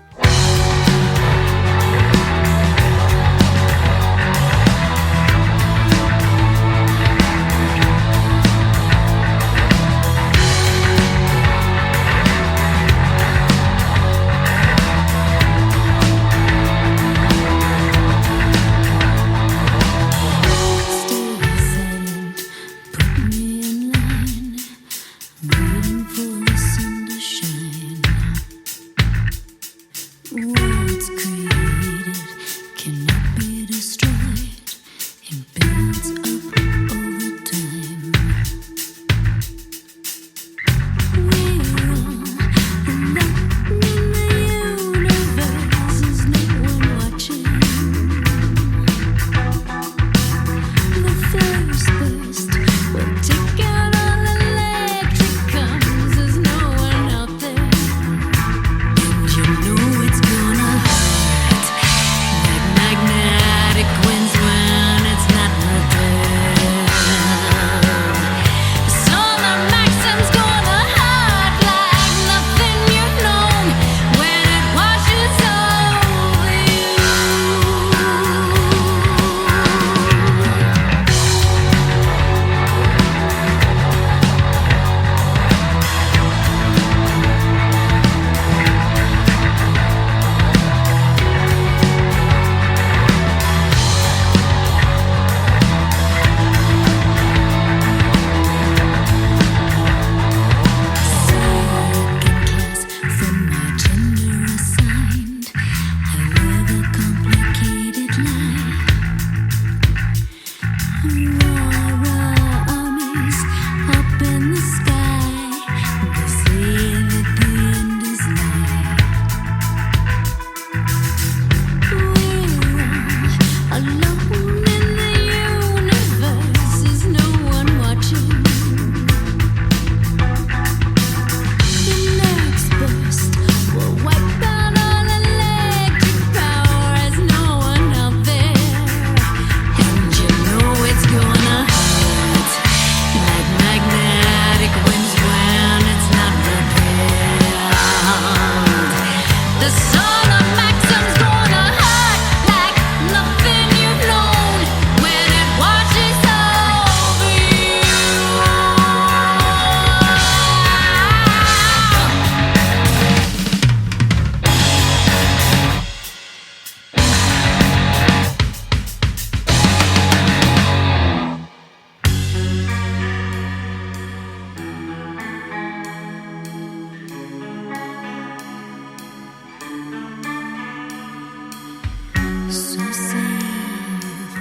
D: So safe,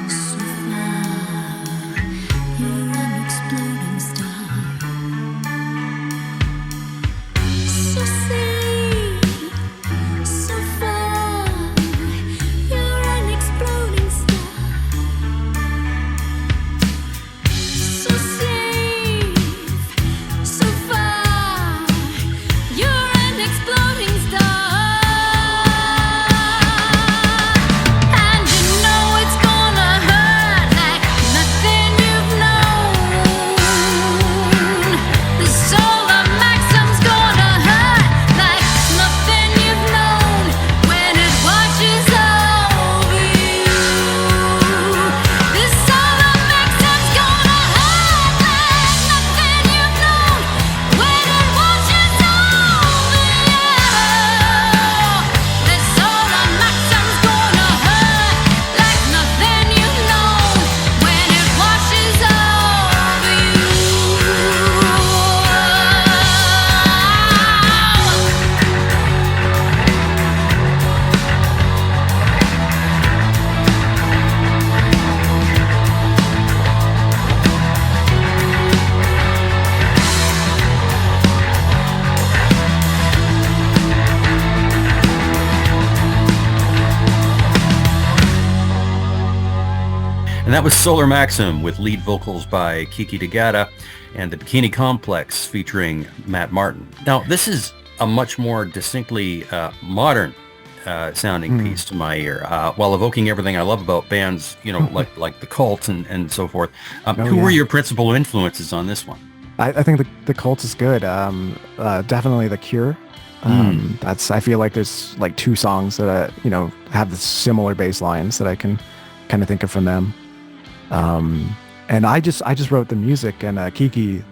D: so far, you're an exploding star. So safe, so far, you're an exploding star. So safe, so far, you're an exploding star. And you know it's gonna hurt like nothing you've known. The solar maximum's gonna hurt like nothing you've known when it washes over you. The solar maximum's gonna hurt like nothing you've known when it washes over you. The solar maximum's gonna hurt like nothing you've known when it washes over you.
A: And that was Solar Maxim with lead vocals by Kiki Tagata and the Bikini Complex featuring Matt Martin. Now, this is a much more distinctly modern sounding piece to my ear, while evoking everything I love about bands, you know, like the Cult and so forth. Who were your principal influences on this one?
B: I think the Cult is good. Definitely The Cure. I feel like there's like two songs that have the similar bass lines that I can kind of think of from them. And I just wrote the music, and Kiki,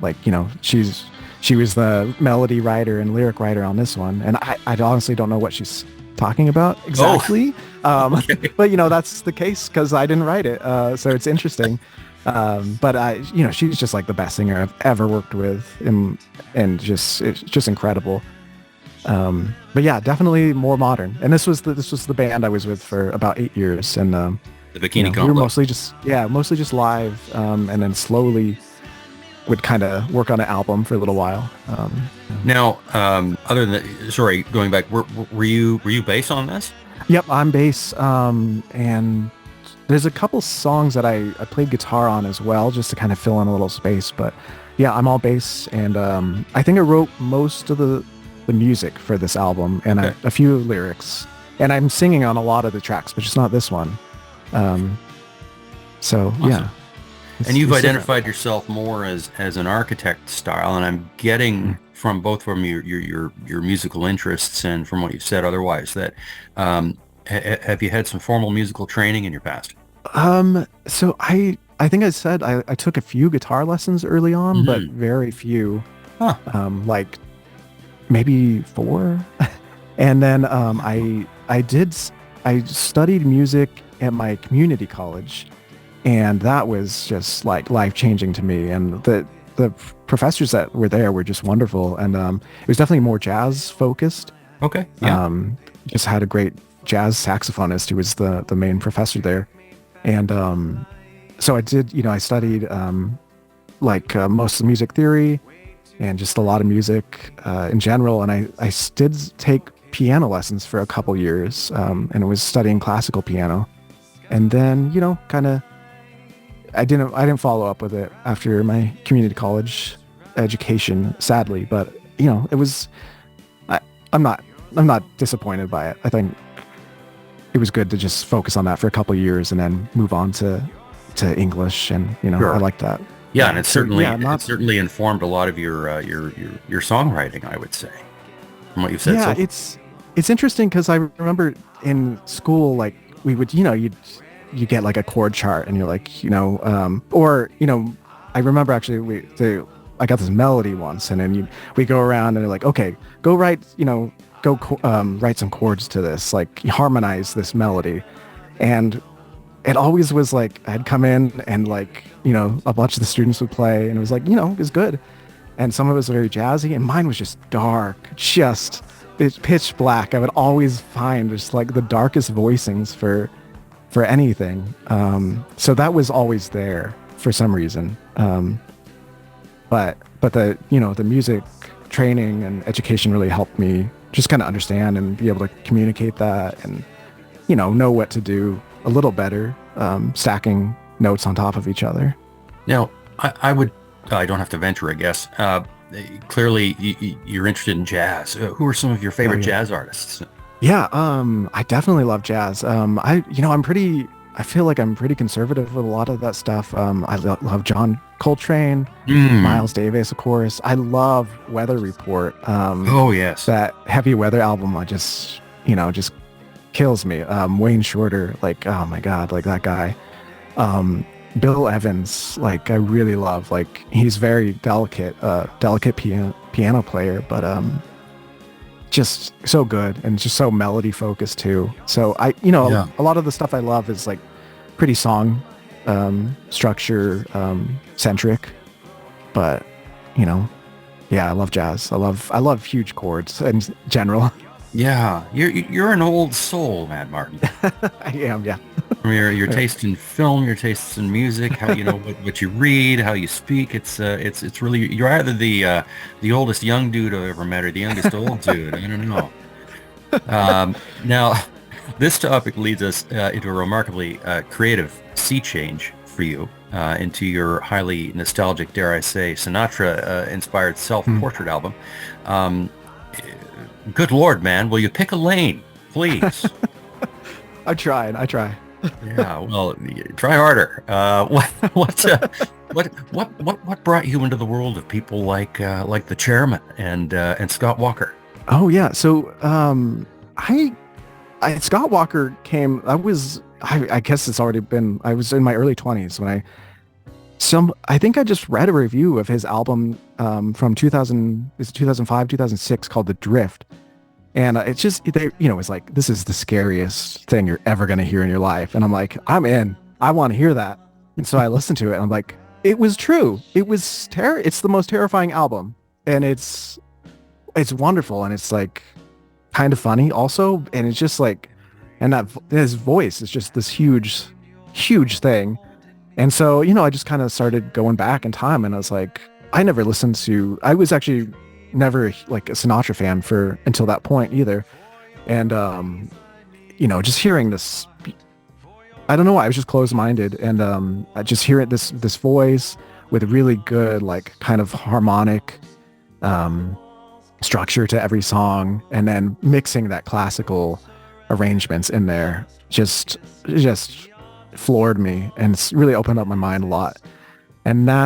B: she was the melody writer and lyric writer on this one, and I honestly don't know what she's talking about exactly.
A: Okay.
B: But that's the case because I didn't write it, so it's interesting. But she's just like the best singer I've ever worked with, and it's just incredible. But yeah, definitely more modern. And this was the band I was with for about 8 years, and
A: The Bikini Complex.
B: we were mostly just live, and then slowly would kind of work on an album for a little while.
A: Now, other than that, sorry, going back, were you bass on this?
B: Yep, I'm bass, and there's a couple songs that I played guitar on as well, just to kind of fill in a little space. But yeah, I'm all bass, and I think I wrote most of the music for this album, and
A: Okay.
B: a few lyrics, and I'm singing on a lot of the tracks, but just not this one. So
A: Awesome.
B: yeah.
A: And you've
B: It's
A: identified yourself more as an architect style, and I'm getting from both from your musical interests and from what you've said otherwise that have you had some formal musical training in your past?
B: So I think I said I took a few guitar lessons early on, but very few.
A: Huh.
B: Like maybe 4. And then I studied music at my community college, and that was just like life-changing to me. And the professors that were there were just wonderful, and it was definitely more jazz focused.
A: Okay. Yeah.
B: Just had a great jazz saxophonist who was the main professor there. And so I studied most of music theory and just a lot of music in general. And I did take piano lessons for a couple years, and was studying classical piano. And then, kind of, I didn't follow up with it after my community college education, sadly. But it was, I'm not disappointed by it. I think it was good to just focus on that for a couple of years and then move on to English, and
A: Sure.
B: I like that.
A: Yeah, and it certainly
B: it
A: certainly informed a lot of your songwriting, I would say, from what you've said.
B: Yeah,
A: So
B: it's interesting because I remember in school, like we would, you get like a chord chart, and you're like, I remember actually I got this melody once, and then we go around and they're like, okay, go write, write some chords to this, like harmonize this melody. And it always was like, I'd come in and like, a bunch of the students would play, and it was like, it was good. And some of it was very jazzy, and mine was just dark, just it's pitch black, I would always find just like the darkest voicings for anything. So that was always there for some reason. But the the music training and education really helped me just kind of understand and be able to communicate that and know what to do a little better, stacking notes on top of each other.
A: Now, I don't have to venture, I guess. Clearly, you're interested in jazz. Who are some of your favorite jazz artists?
B: Yeah, I definitely love jazz. I feel like I'm pretty conservative with a lot of that stuff. I love John Coltrane, Miles Davis, of course. I love Weather Report.
A: Oh, yes.
B: That Heavy Weather album, I just kills me. Wayne Shorter, like, oh my God, like that guy. Bill Evans, like, I really love. Like, he's very delicate piano player, but just so good and just so melody focused too. So a lot of the stuff I love is like pretty song structure centric, but I love jazz. I love huge chords in general.
A: Yeah, you're an old soul, Matt Martin.
B: I am, yeah.
A: From your taste in film, your tastes in music, how what you read, how you speak. It's really, you're either the oldest young dude I've ever met or the youngest old dude. I don't know. Now, this topic leads us into a remarkably creative sea change for you, into your highly nostalgic, dare I say, Sinatra-inspired self-portrait album. Good Lord, man, will you pick a lane, please?
B: I try.
A: Yeah, well, try harder. What brought you into the world of people like the Chairman and Scott Walker?
B: Oh yeah, so Scott Walker came. I guess it's already been. I was in my early 20s when I think I just read a review of his album from 2005, 2006 called The Drift. And it's just, it's like, this is the scariest thing you're ever going to hear in your life. And I'm like, I'm in. I want to hear that. And so I listened to it and I'm like, it was true. It was it's the most terrifying album. And it's wonderful. And it's like kind of funny also. And it's just like, and that his voice is just this huge, huge thing. And so, I just kind of started going back in time and I was like, I was actually never like a Sinatra fan until that point either. And, just hearing this, I don't know why, I was just closed-minded. And I just hear this voice with really good, like kind of harmonic structure to every song. And then mixing that classical arrangements in there just floored me and it's really opened up my mind a lot. And then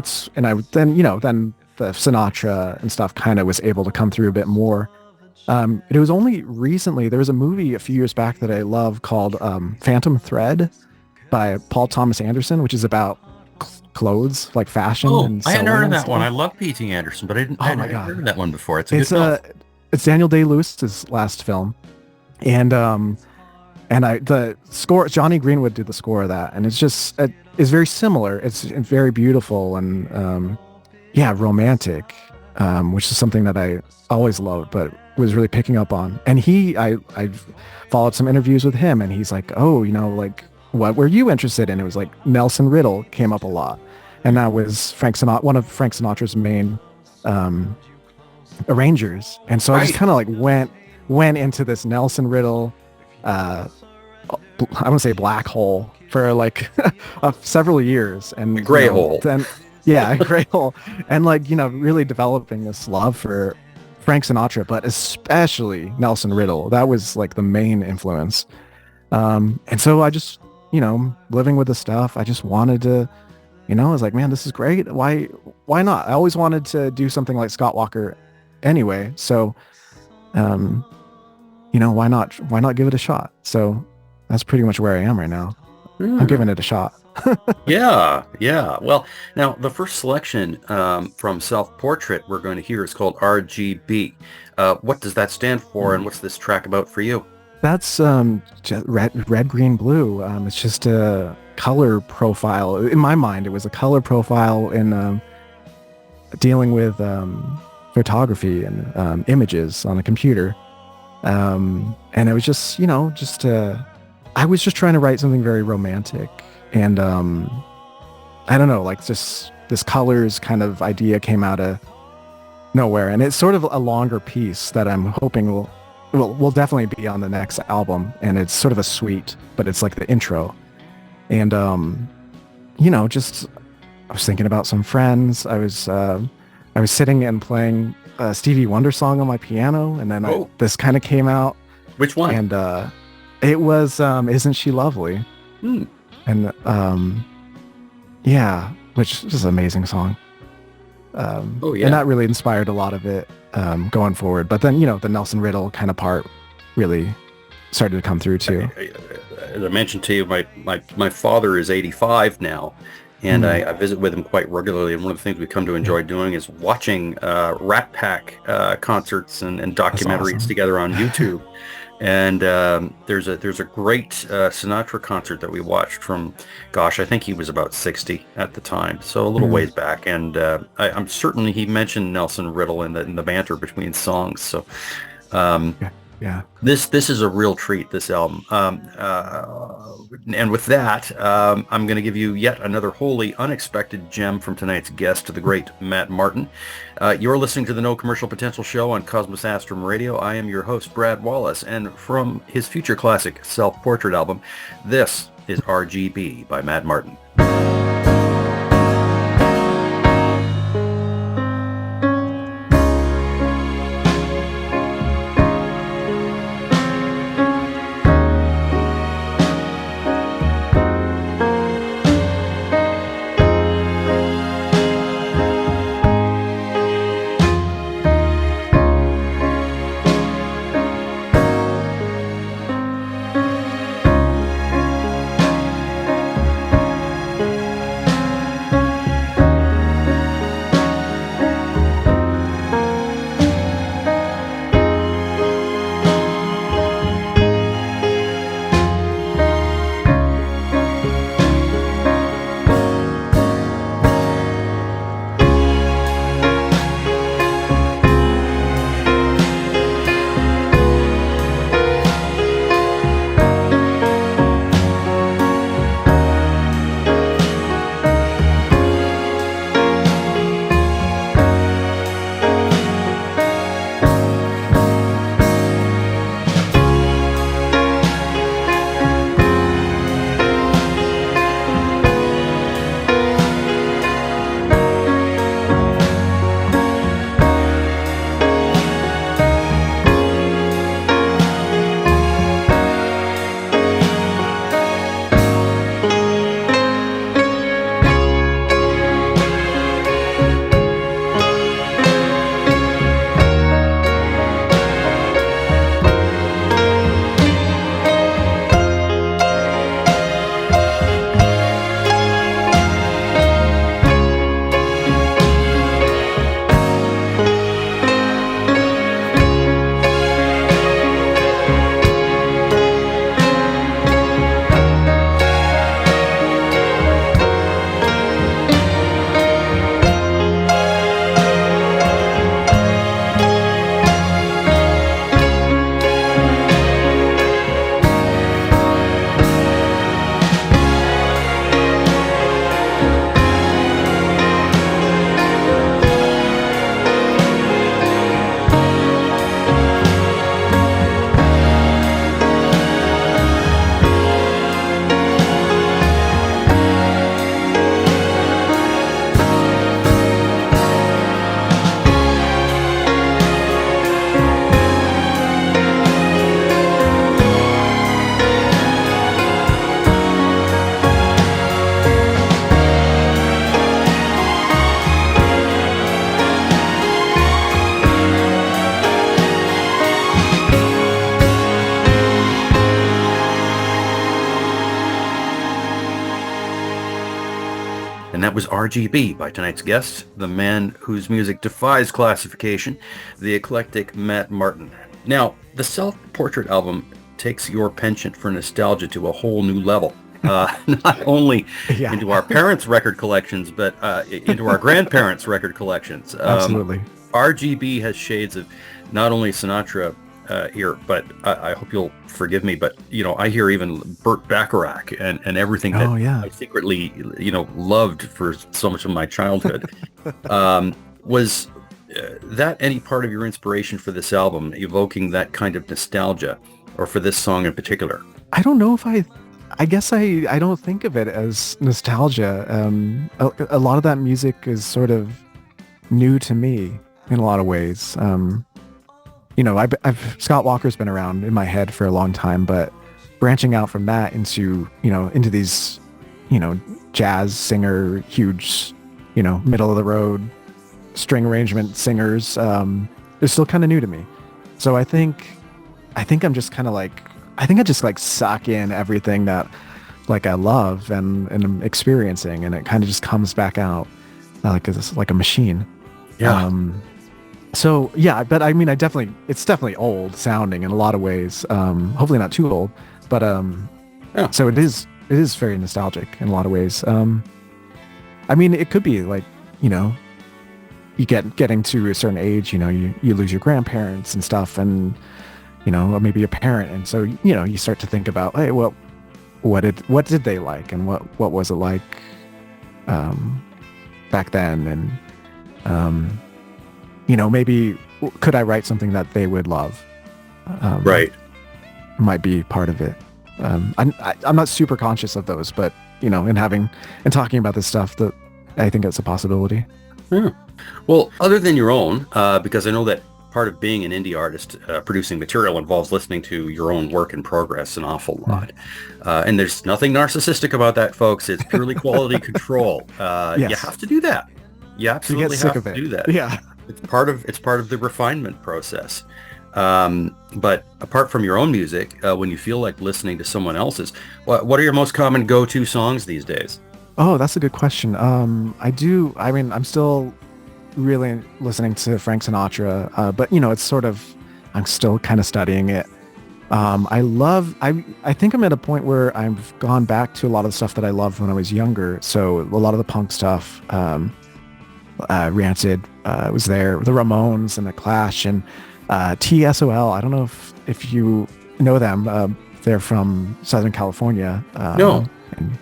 B: the Sinatra and stuff kind of was able to come through a bit more. It was only recently, there was a movie a few years back that I love called Phantom Thread by Paul Thomas Anderson, which is about clothes, like fashion. And
A: I hadn't heard of that
B: stuff.
A: one. I love P.T. Anderson, but I hadn't heard of that one before. It's a good film.
B: It's Daniel Day-Lewis's last film. And the score, Johnny Greenwood did the score of that. And it's very similar. It's very beautiful and romantic, which is something that I always loved, but was really picking up on. And I followed some interviews with him and he's like, oh, like, what were you interested in? It was like Nelson Riddle came up a lot. And that was one of Frank Sinatra's main arrangers. And so I just kind of like went into this Nelson Riddle, I want to say black hole for like several years. And
A: gray hole.
B: Then, yeah, a gray hole. And like, really developing this love for Frank Sinatra, but especially Nelson Riddle. That was like the main influence. And so I just, living with the stuff, I just wanted to, I was like, man, this is great. Why not? I always wanted to do something like Scott Walker anyway. So, why not give it a shot? So that's pretty much where I am right now. I'm giving it a shot.
A: Yeah. Well, now the first selection from Self-Portrait we're going to hear is called RGB. What does that stand for, and what's this track about for you?
B: That's red, green, blue. It's just a color profile. In my mind, it was a color profile in dealing with photography and images on a computer. And it was just, I was just trying to write something very romantic. And I don't know, like just this colors kind of idea came out of nowhere. And it's sort of a longer piece that I'm hoping will definitely be on the next album. And it's sort of a suite, but it's like the intro. And, just I was thinking about some friends. I was sitting and playing a Stevie Wonder song on my piano, and then this kind of came out.
A: Which one?
B: And it was "Isn't She Lovely?" And which is an amazing song. And that really inspired a lot of it going forward. But then the Nelson Riddle kind of part really started to come through too.
A: As I mentioned to you, my father is 85 now. And I visit with him quite regularly, and one of the things we come to enjoy doing is watching Rat Pack concerts and documentaries together on YouTube. And there's a great Sinatra concert that we watched from, I think he was about 60 at the time, so a little ways back. And I'm certain he mentioned Nelson Riddle in the banter between songs. So
B: yeah.
A: This is a real treat, this album. And with that, I'm going to give you yet another wholly unexpected gem from tonight's guest, the great Matt Martin. You're listening to the No Commercial Potential Show on Cosmos Astrum Radio. I am your host, Brad Wallace, and from his future classic self-portrait album, this is RGB by Matt Martin. And that was RGB by tonight's guest, the man whose music defies classification, the eclectic Matt Martin. Now, the self-portrait album takes your penchant for nostalgia to a whole new level. Not only into our parents' record collections, but into our grandparents' record collections.
B: Absolutely.
A: RGB has shades of not only Sinatra, here, but I hope you'll forgive me. But I hear even Burt Bacharach and everything that
B: Oh yeah.
A: I secretly loved for so much of my childhood. Was that any part of your inspiration for this album, evoking that kind of nostalgia, or for this song in particular?
B: I don't know if I guess I don't think of it as nostalgia. A lot of that music is sort of new to me in a lot of ways. Scott Walker's been around in my head for a long time, but branching out from that into these, jazz singer, huge, middle of the road string arrangement singers, is still kind of new to me. So I think I'm just kind of like, I think I just like suck in everything that like I love and I'm experiencing, and it kind of just comes back out like a machine.
A: Yeah.
B: So yeah, but I mean, it's definitely old sounding in a lot of ways. Hopefully not too old, but
A: Yeah.
B: so it is very nostalgic in a lot of ways. I mean, it could be like, you getting to a certain age, you lose your grandparents and stuff, and or maybe a parent, and so you start to think about, hey, well, what did they like, and what was it like back then, and maybe could I write something that they would love?
A: Right.
B: Might be part of it. I'm not super conscious of those, but in talking about this stuff, that I think it's a possibility.
A: Yeah. Well, other than your own, because I know that part of being an indie artist, producing material, involves listening to your own work in progress an awful lot. And there's nothing narcissistic about that, folks. It's purely quality control.
B: Yes.
A: You have to do that. You absolutely
B: sick
A: have
B: of
A: to
B: it.
A: do that.
B: Yeah.
A: It's part of the refinement process. But apart from your own music, when you feel like listening to someone else's, what are your most common go-to songs these days?
B: Oh, that's a good question. I'm still really listening to Frank Sinatra, but it's sort of, I'm still kind of studying it. I think I'm at a point where I've gone back to a lot of the stuff that I loved when I was younger. So a lot of the punk stuff, Rancid, was there, the Ramones and the Clash, and TSOL. I don't know if you know them. They're from Southern California.
A: No.
B: And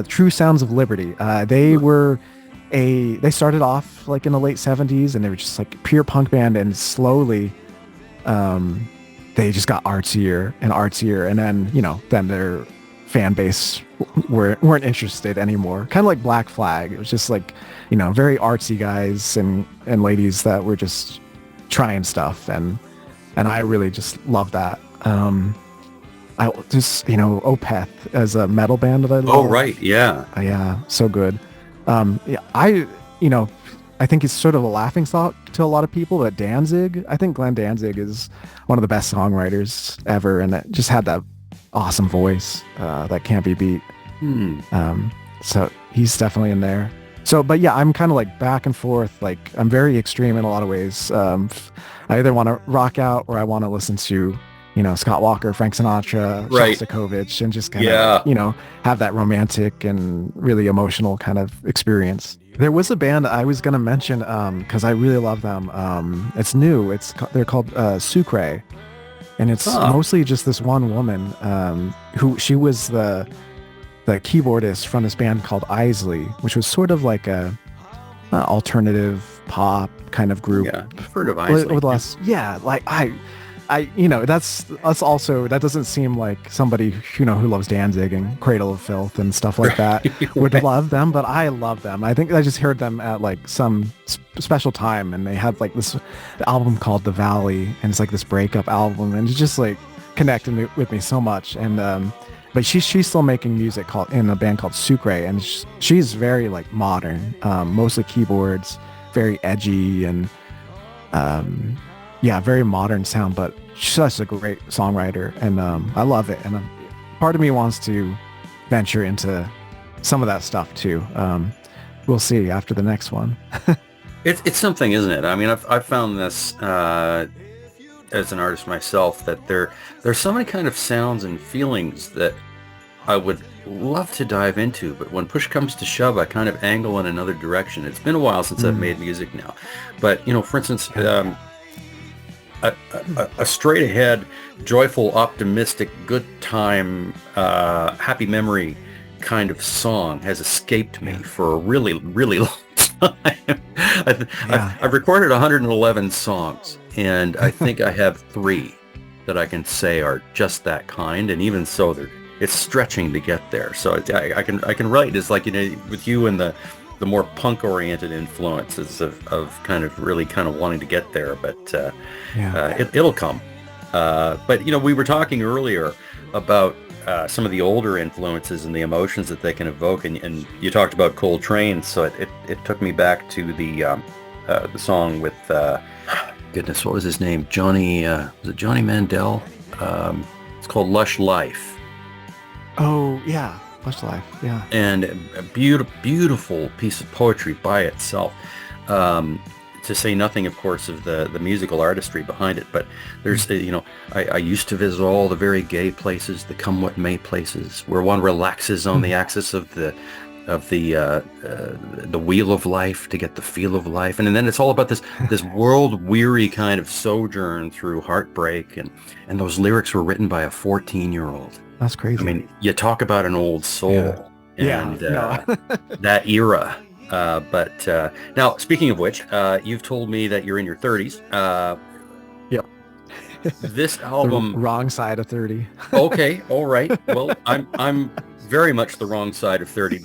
B: True Sounds of Liberty. They started off like in the late 70s, and they were just like pure punk band, and slowly they just got artsier and artsier, and then their fan base weren't interested anymore. Kind of like Black Flag. It was just like, very artsy guys and ladies that were just trying stuff, and I really just love that. I just, Opeth as a metal band that I love.
A: Oh, right. Yeah.
B: Yeah, so good. I think it's sort of a laughing stock to a lot of people, but Danzig, I think Glenn Danzig is one of the best songwriters ever, and that just had that awesome voice that can't be beat. So he's definitely in there. So, but yeah, I'm kind of like back and forth. Like, I'm very extreme in a lot of ways. I either want to rock out, or I want to listen to Scott Walker, Frank Sinatra,
A: Right.
B: Shostakovich, and just kind of, have that romantic and really emotional kind of experience. There was a band I was going to mention because I really love them. It's new. They're called Sucre, and it's mostly just this one woman who she was the keyboardist from this band called Isley, which was sort of like a alternative pop kind of group.
A: Yeah, I've heard of Isley.
B: Over the last, like that's also, that doesn't seem like somebody who loves Danzig and Cradle of Filth and stuff like that would love them, but I love them. I think I just heard them at like some special time, and they had like this album called The Valley, and it's like this breakup album, and it's just like connected with me so much. And but she's still making music in a band called Sucre, and she's very like modern, mostly keyboards, very edgy, and very modern sound, but she's such a great songwriter, and I love it. And part of me wants to venture into some of that stuff too. We'll see after the next one.
A: It's something, isn't it? I mean, I've found this as an artist myself, that there's so many kind of sounds and feelings that I would love to dive into, but when push comes to shove, I kind of angle in another direction. It's been a while since I've made music now, but for instance, a straight ahead, joyful, optimistic, good time, happy memory kind of song has escaped me for a really, really long time. I've recorded 111 songs, and I think I have 3 that I can say are just that kind, and even so, it's stretching to get there. So I can relate. It's like, with you and the more punk-oriented influences of kind of really kind of wanting to get there, but it'll come. But we were talking earlier about some of the older influences and the emotions that they can evoke, and you talked about Coltrane, so it took me back to the song with goodness, what was his name? Johnny, was it Johnny Mandel? It's called Lush Life.
B: Oh yeah, Lush Life. Yeah.
A: And a beautiful piece of poetry by itself. To say nothing, of course, of the musical artistry behind it. But there's, I used to visit all the very gay places, the come what may places, where one relaxes on the axis of the wheel of life to get the feel of life, and then it's all about this world weary kind of sojourn through heartbreak, and those lyrics were written by a 14-year-old.
B: That's crazy.
A: I mean, you talk about an old soul, and that era. But now, speaking of which, you've told me that you're in your 30s.
B: Yep.
A: This album,
B: the wrong side of 30.
A: Okay, all right. Well, I'm very much the wrong side of 30.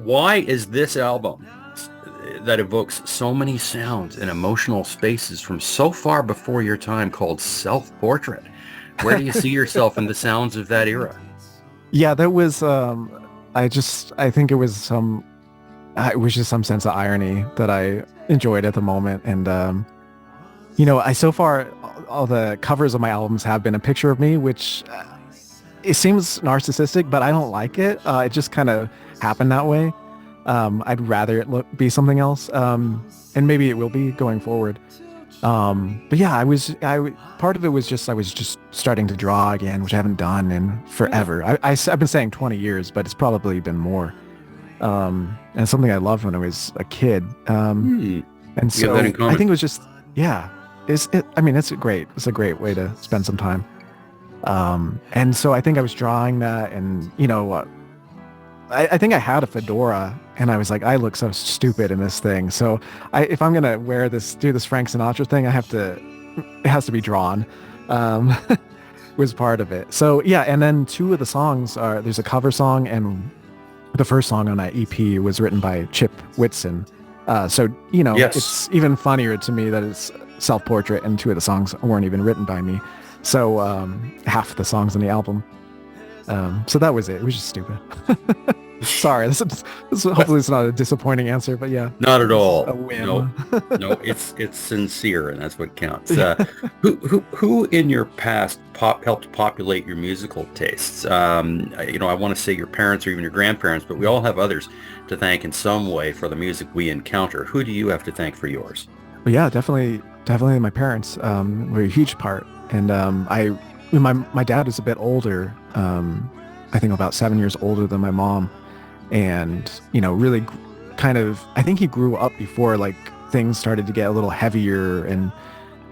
A: Why is this album that evokes so many sounds and emotional spaces from so far before your time called Self-Portrait? Where do you see yourself in the sounds of that era?
B: Yeah, that was. I think it was just some sense of irony that I enjoyed at the moment, and I so far all the covers of my albums have been a picture of me, which it seems narcissistic, but I don't like it. It just kind of happened that way. I'd rather it be something else, and maybe it will be going forward. But yeah, part of it was just I was just starting to draw again, which I haven't done in forever. I've been saying 20 years, but it's probably been more. And it's something I loved when I was a kid. And so I think it was just, it's a great way to spend some time. And so I think I was drawing that, and I think I had a fedora, and I was like, I look so stupid in this thing. So if I'm gonna do this Frank Sinatra thing, it has to be drawn. Was part of it. So yeah, and then 2 of the songs there's a cover song, and the first song on that EP was written by Chip Whitson. Yes. It's even funnier to me that it's Self-Portrait, and 2 of the songs weren't even written by me. So half the songs on the album. So that was it. It was just stupid. Sorry, hopefully it's not a disappointing answer, but yeah.
A: Not at all.
B: A whim.
A: No, it's sincere, and that's what counts. Who in your past helped populate your musical tastes? I want to say your parents or even your grandparents, but we all have others to thank in some way for the music we encounter. Who do you have to thank for yours?
B: Well, yeah, definitely my parents were a huge part, and my dad is a bit older. I think about 7 years older than my mom, and really kind of, I think he grew up before like things started to get a little heavier and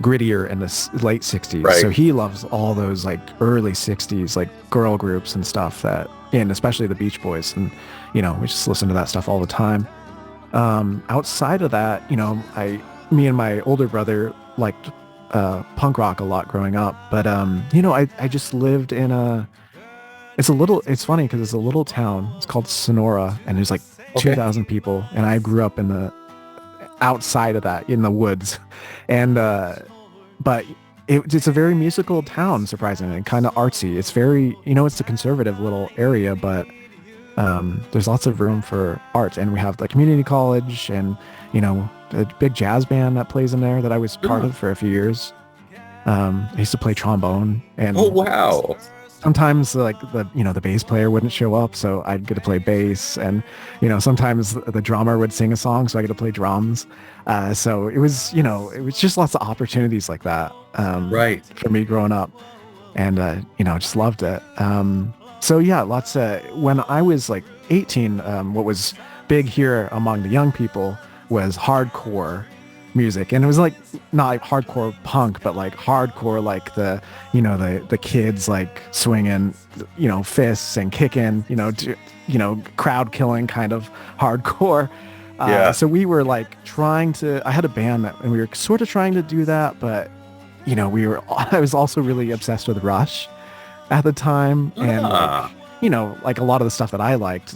B: grittier in the late 60s.
A: Right.
B: So he loves all those like early 60s like girl groups and stuff, and especially the Beach Boys, and we just listen to that stuff all the time. Outside of that, me and my older brother liked punk rock a lot growing up, but I just lived in it's funny because it's a little town. It's called Sonora, and there's like 2,000 people, and I grew up in the outside of that, in the woods, and but it's a very musical town, surprisingly, and kind of artsy. It's very, it's a conservative little area, but there's lots of room for art, and we have the community college, and a big jazz band that plays in there that I was part of for a few years. I used to play trombone, and
A: oh wow.
B: Sometimes like the bass player wouldn't show up, so I'd get to play bass, and sometimes the drummer would sing a song, so I get to play drums. So it was just lots of opportunities like that.
A: Right.
B: For me growing up, and just loved it. So yeah, lots of, when I was like 18, what was big here among the young people was hardcore music, and it was like not like hardcore punk, but like hardcore, like the the kids like swinging fists and kicking, crowd killing kind of hardcore.
A: Yeah.
B: So we were like I had a band and we were sort of trying to do that, but I was also really obsessed with Rush at the time, and like a lot of the stuff that I liked,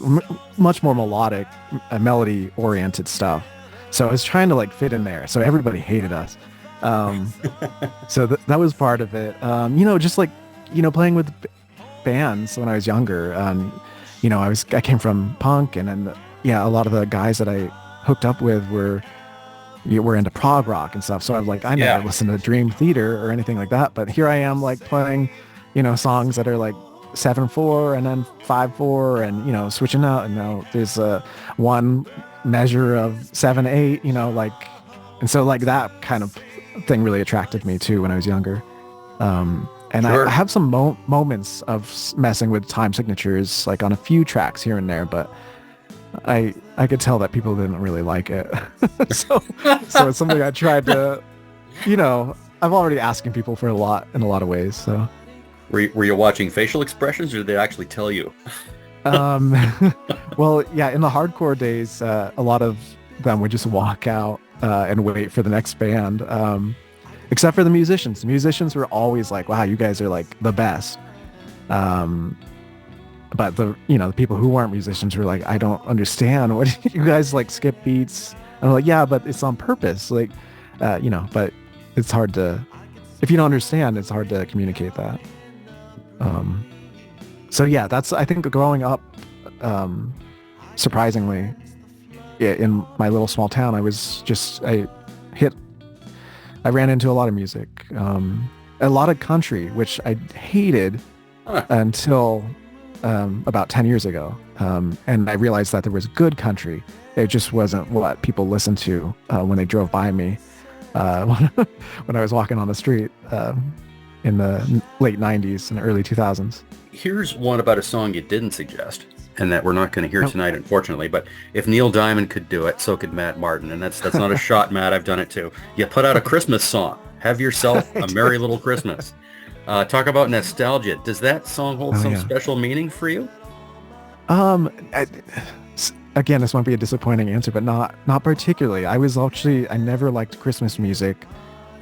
B: much more melodic, melody oriented stuff. So I was trying to like fit in there. So everybody hated us. So that was part of it. Just like, playing with bands when I was younger. I came from punk, and then, a lot of the guys that I hooked up with were into prog rock and stuff. So I never listened to Dream Theater or anything like that. But here I am like playing, songs that are like 7/4 and then 5/4 and, switching out. And now there's one measure of 7/8, and so like that kind of thing really attracted me too when I was younger. And
A: Sure.
B: I have some moments of messing with time signatures, like on a few tracks here and there, but I could tell that people didn't really like it. so it's something I tried to, I'm already asking people for a lot in a lot of ways. So
A: Were you watching facial expressions, or did they actually tell you?
B: Well, yeah, in the hardcore days, a lot of them would just walk out and wait for the next band, except for the musicians. The musicians were always like, wow, you guys are like the best. But the people who weren't musicians were like, I don't understand, what you guys like skip beats. And I'm like, yeah, but it's on purpose. Like, but it's hard to, if you don't understand, it's hard to communicate that. So yeah, that's, I think, growing up, surprisingly, in my little small town, I ran into a lot of music, a lot of country, which I hated until about 10 years ago. And I realized that there was good country. It just wasn't what people listened to when they drove by me when I was walking on the street in the late 90s and early 2000s.
A: Here's one about a song you didn't suggest, and that we're not going to hear tonight, unfortunately. But if Neil Diamond could do it, so could Matt Martin. And that's not a shot, Matt. I've done it too. You put out a Christmas song. Have yourself a merry little Christmas. Talk about nostalgia. Does that song hold some special meaning for you?
B: Again, this might be a disappointing answer, but not particularly. I never liked Christmas music.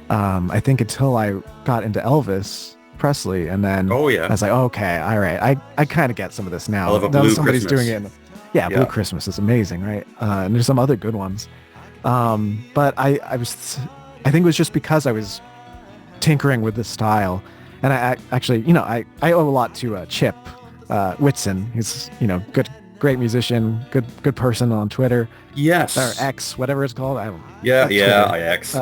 B: I think until I got into Elvis Presley, and then I was like, okay, all right, I kind of get some of this now.
A: I love a Blue
B: somebody's
A: Christmas.
B: doing it. Blue Christmas is amazing, right? And there's some other good ones. But I think it was just because I was tinkering with the style, and I actually, I owe a lot to Chip Whitson. He's great musician, good person on Twitter.
A: Yes.
B: Or X, whatever it's called. I don't know.
A: X.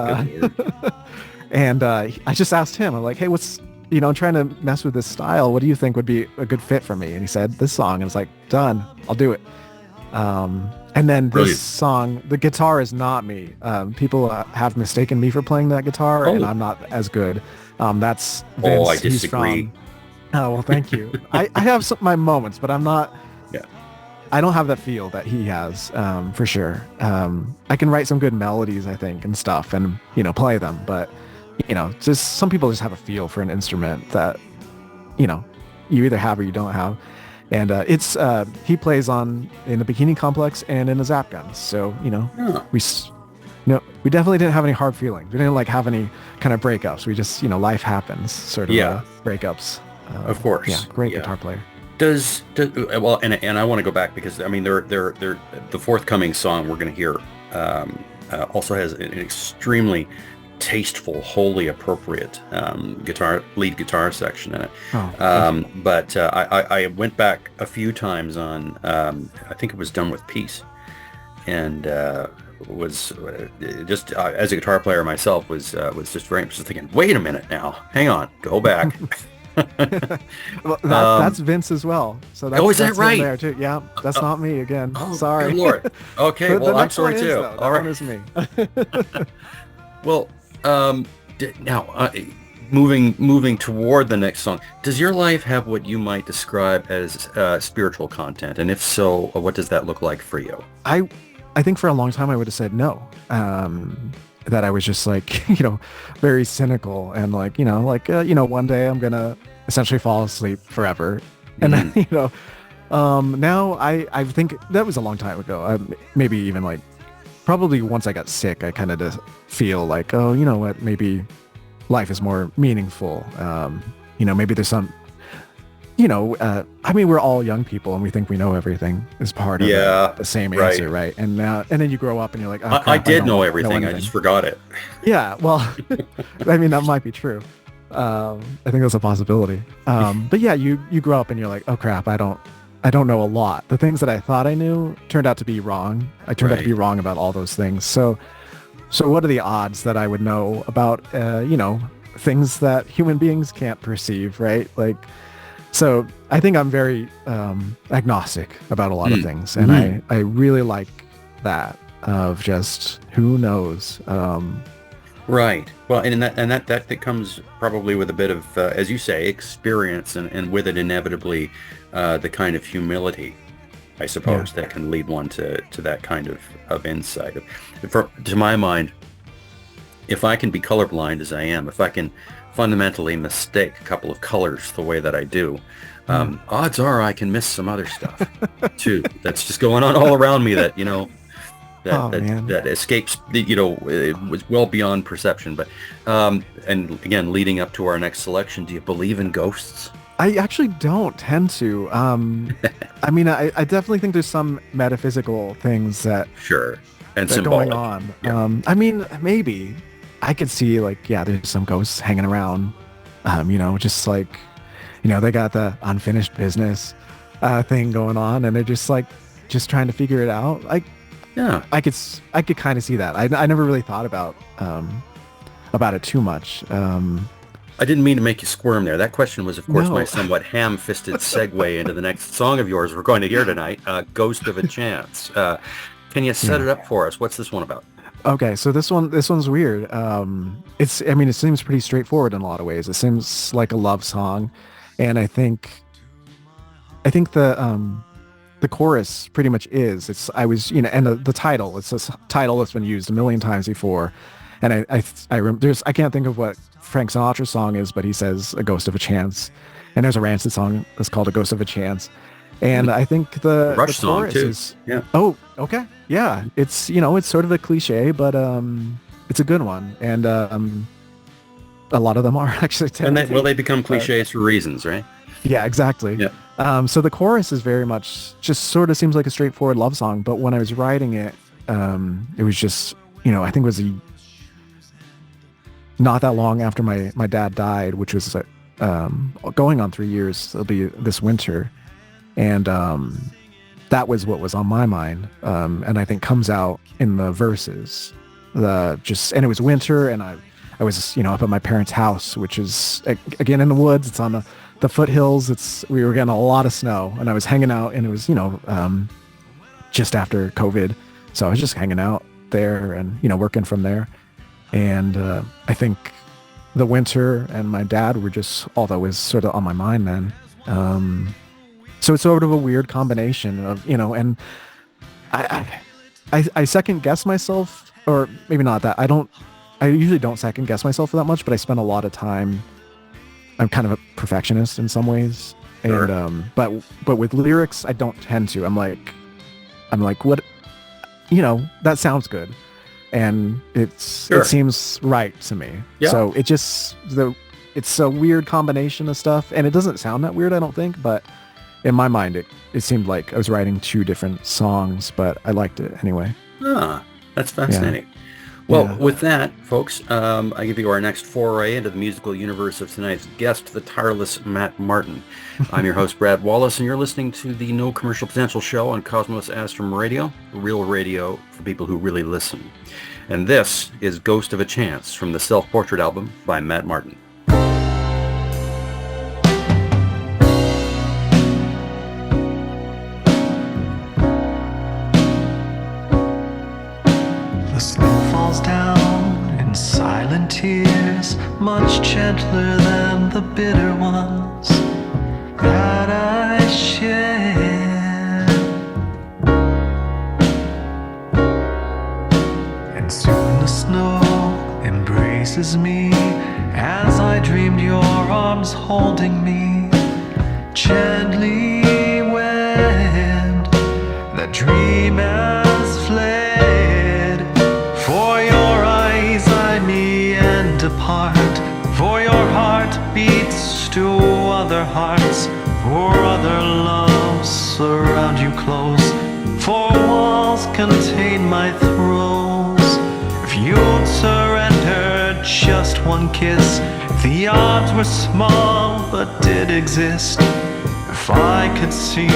B: And I just asked him, I'm like, hey, what's, I'm trying to mess with this style. What do you think would be a good fit for me? And he said, this song. And I was like, done, I'll do it. And then this song, the guitar is not me. People have mistaken me for playing that guitar, and I'm not as good. That's Vince.
A: I disagree.
B: Oh, well, thank you. I have my moments, but I'm not.
A: Yeah.
B: I don't have that feel that he has, for sure. I can write some good melodies, I think, and stuff, and play them. But just some people just have a feel for an instrument that you either have or you don't have. And it's he plays in the Bikini Complex and in the Zap Guns. So we definitely didn't have any hard feelings. We didn't have any kind of breakups. We just life happens sort of breakups.
A: Of course.
B: Yeah, great guitar player.
A: Does well, and I want to go back because I mean they're the forthcoming song we're going to hear also has an extremely tasteful, wholly appropriate lead guitar section in it. But I went back a few times on I think it was Done with Peace, and was just as a guitar player myself was just very interested, thinking, wait a minute now, hang on, go back.
B: Well, that's Vince as well. So that's,
A: is that
B: that's him
A: right?
B: there too. Yeah, that's not me again. Sorry.
A: Good Lord. Okay,
B: But
A: well,
B: the
A: I'm
B: next
A: sorry
B: one
A: too.
B: is, though.
A: All
B: That
A: right.
B: one is me.
A: Well, now moving toward the next song, does your life have what you might describe as spiritual content? And if so, what does that look like for you?
B: I think for a long time I would have said no. that I was just like, very cynical and like, one day I'm gonna essentially fall asleep forever. And then, now I think that was a long time ago. Maybe even like probably once I got sick, I kind of just feel like, oh, you know what, maybe life is more meaningful. Maybe there's some, I mean, we're all young people and we think we know everything is part of the same
A: right.
B: answer, right? And then you grow up and you're like, oh, crap,
A: I did
B: don't
A: know everything. I
B: anything.
A: just forgot it.
B: Yeah, well, I mean, that might be true. I think that's a possibility. But yeah, you grow up and you're like, oh crap, I don't know a lot. The things that I thought I knew turned out to be wrong. I turned out to be wrong about all those things. So what are the odds that I would know about, things that human beings can't perceive, right? Like, so I think I'm very agnostic about a lot of things. And I really like that of just who knows.
A: Right. Well, and that comes probably with a bit of, as you say, experience, and with it inevitably the kind of humility, I suppose, that can lead one to that kind of insight. To my mind, if I can be colorblind as I am, if I can fundamentally mistake a couple of colors the way that I do, odds are I can miss some other stuff too. That's just going on all around me that, that escapes, it was well beyond perception. But, and again, leading up to our next selection, do you believe in ghosts?
B: I actually don't tend to. I mean, I definitely think there's some metaphysical things that
A: Sure. And
B: that are
A: symbolic.
B: going on.
A: Yeah.
B: I mean, maybe I could see like, there's some ghosts hanging around, just like, they got the unfinished business thing going on and they're just like, just trying to figure it out. Like,
A: Yeah.
B: I could kind of see that. I never really thought about it too much.
A: I didn't mean to make you squirm there. That question was, of course,
B: No.
A: my somewhat ham-fisted segue into the next song of yours we're going to hear tonight, Ghost of a Chance. Can you set it up for us? What's this one about?
B: Okay, so this one's weird. It seems pretty straightforward in a lot of ways. It seems like a love song, and I think the chorus pretty much is. And the title. It's a title that's been used a million times before, and I can't think of what Frank Sinatra's song is, but he says "A Ghost of a Chance," and there's a Rancid song that's called "A Ghost of a Chance." And I think the
A: Rush
B: the chorus
A: song too.
B: is,
A: Yeah.
B: oh, okay. Yeah. It's, it's sort of a cliche, but it's a good one. And a lot of them are actually.
A: And they become cliches for reasons, right?
B: Yeah, exactly.
A: Yeah.
B: So the chorus is very much just sort of seems like a straightforward love song, but when I was writing it, it was just, I think it was not that long after my dad died, which was going on 3 years. It'll be this winter. And that was what was on my mind, and I think comes out in the verses. And it was winter, and I was up at my parents' house, which is again in the woods. It's on the foothills. We were getting a lot of snow, and I was hanging out, and it was just after COVID, so I was just hanging out there and working from there. And I think the winter and my dad were just all that was sort of on my mind then. So it's sort of a weird combination of, and I second guess myself, or maybe not that. I usually don't second guess myself that much, but I spend a lot of time. I'm kind of a perfectionist in some ways.
A: Sure.
B: And, but with lyrics, I don't tend to. I'm like, what, that sounds good. And it seems right to me.
A: Yeah.
B: So it's a weird combination of stuff, and it doesn't sound that weird, I don't think, but in my mind, it seemed like I was writing two different songs, but I liked it anyway.
A: Ah, that's fascinating. Well, with that, folks, I give you our next foray into the musical universe of tonight's guest, the tireless Matt Martin. I'm your host, Brad Wallace, and you're listening to the No Commercial Potential Show on Cosmos Astrum Radio, real radio for people who really listen. And this is Ghost of a Chance from the Self-Portrait album by Matt Martin.
C: The snow falls down in silent tears, much gentler than the bitter ones that I share. And soon the snow faces me as I dreamed your arms holding me. Gently wed, that dream has fled. For your eyes I me and depart. For your heart beats to other hearts. For other loves surround you close. For walls contain my throes. If you'd surrender just one kiss, if the odds were small but did exist, if I could see,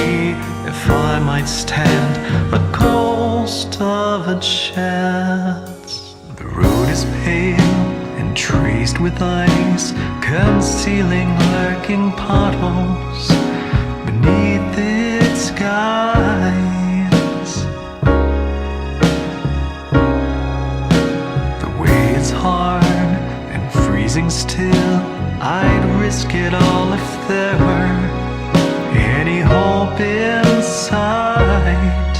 C: if I might stand a ghost of a chance. The road is pale and traced with ice, concealing lurking potholes beneath its guise. The way is hard and freezing still. I'd risk it all if there were any hope in sight,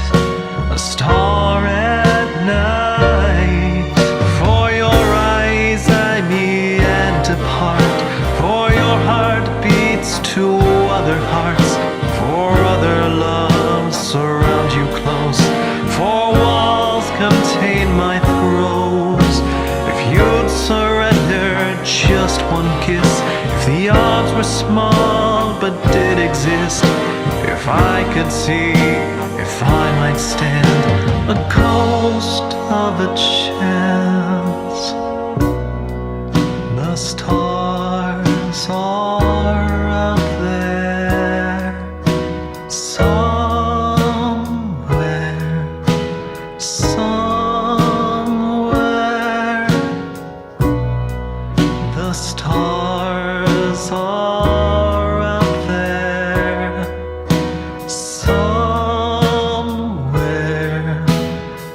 C: a star at night. For your eyes I me and depart. For your heart beats to other hearts. For other loves surround you close. For walls contain my throes. If you'd surrender just one kiss, if the odds were small but did exist, if I could see, if I might stand a ghost of a chance. The stars are out there somewhere, somewhere. The stars are out there somewhere,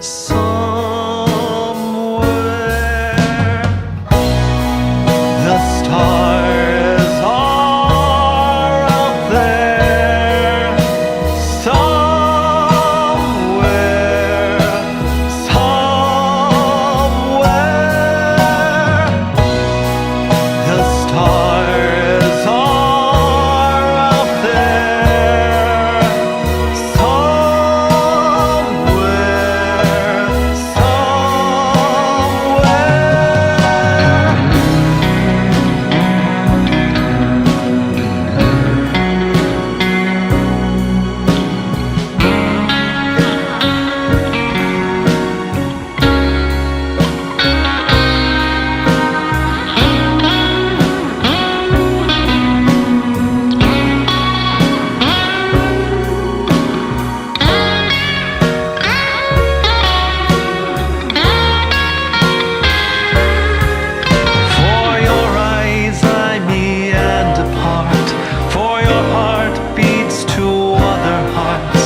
C: somewhere. The stars are out there somewhere, somewhere. The stars are out there For your eyes I me and depart. For your heart beats to other hearts.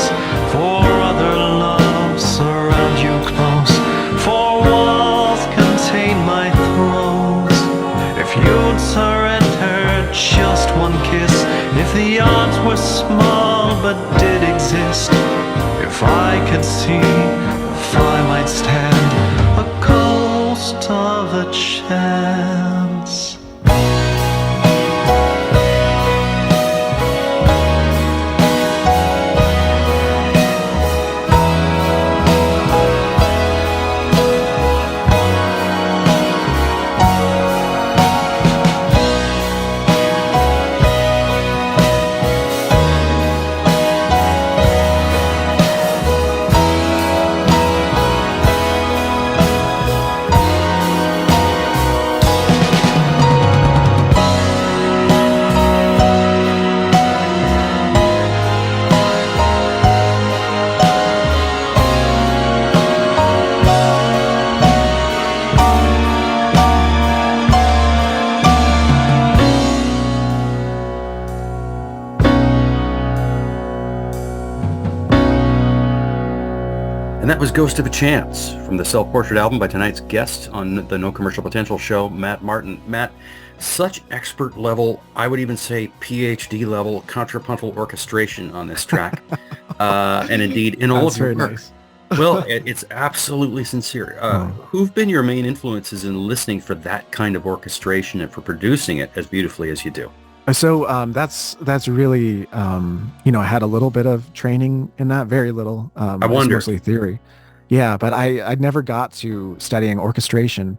C: For other loves surround you close. For walls contain my throes. If you'd surrender just one kiss, if the odds were small but did exist, if I could see, if I might stand a ghost of a chance.
A: And that was Ghost of a Chance from the Self-Portrait album by tonight's guest on the No Commercial Potential show, Matt Martin. Matt, such expert level, I would even say PhD level contrapuntal orchestration on this track. And indeed, in all
B: That's
A: of your
B: very
A: work.
B: nice.
A: Well, it's absolutely sincere. Who've been your main influences in listening for that kind of orchestration and for producing it as beautifully as you do?
B: So that's really I had a little bit of training in that, very little.
A: I
B: It's
A: wonder.
B: mostly theory. Yeah, but I never got to studying orchestration,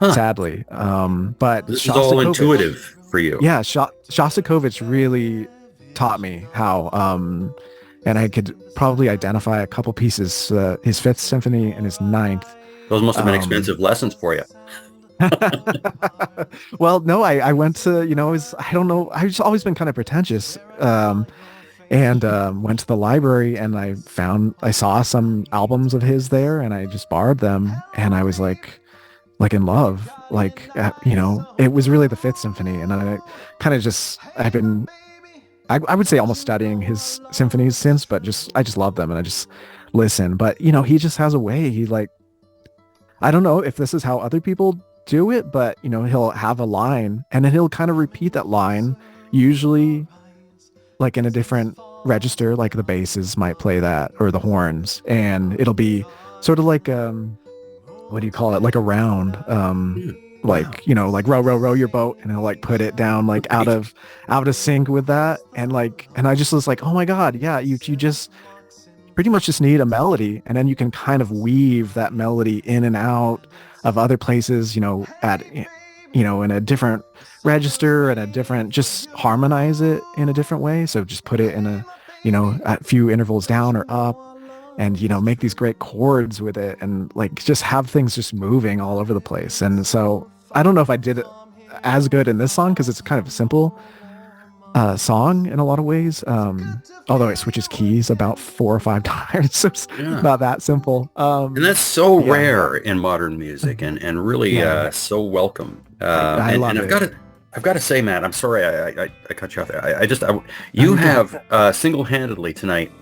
A: Huh.
B: sadly. But
A: This is all
B: Shostakovich,
A: intuitive for you.
B: yeah, Shostakovich really taught me how. And I could probably identify a couple pieces, his Fifth Symphony and his Ninth.
A: Those must have been
B: Um,
A: expensive lessons for you.
B: well, no, I went to, I don't know, I've just always been kind of pretentious. And went to the library and I saw some albums of his there and I just borrowed them and I was like in love, it was really the Fifth Symphony. And I kind of just, I would say almost studying his symphonies since, but I just love them and I just listen. But, he just has a way. I don't know if this is how other people do it, but, he'll have a line and then he'll kind of repeat that line, usually like in a different register, like the basses might play that or the horns. And it'll be sort of like, what do you call it? Like a round,
A: Wow.
B: like row, row, row your boat, and he'll like put it down like out of sync with that. And I just was like, oh my God, yeah, you just pretty much just need a melody and then you can kind of weave that melody in and out of other places, in a different register and a different, just harmonize it in a different way. So just put it in a few intervals down or up and, make these great chords with it and like just have things just moving all over the place. And so I don't know if I did it as good in this song because it's kind of a simple song in a lot of ways. Although it switches keys about 4 or 5 times. So it's
A: Yeah.
B: not that simple.
A: And that's so
B: Yeah.
A: rare in modern music and really
B: Yeah.
A: so welcome.
B: I love
A: And
B: it.
A: I've got to say, Matt, I'm sorry I cut you off there. You have single-handedly tonight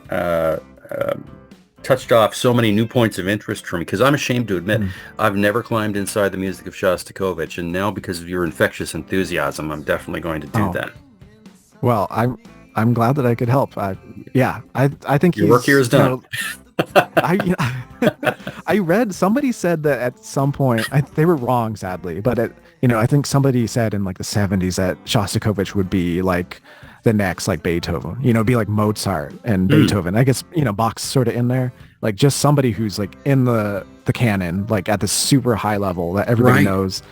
A: touched off so many new points of interest for me because I'm ashamed to admit I've never climbed inside the music of Shostakovich, and now because of your infectious enthusiasm, I'm definitely going to do
B: Oh.
A: that.
B: Well, I'm glad that I could help. I think
A: Your work here is done.
B: I read somebody said that at some point they were wrong, sadly, but I think somebody said in like the 70s that Shostakovich would be like the next like Beethoven, be like Mozart and Beethoven. I guess Bach's sort of in there, like just somebody who's like in the canon, like at the super high level that everybody
A: Right.
B: knows.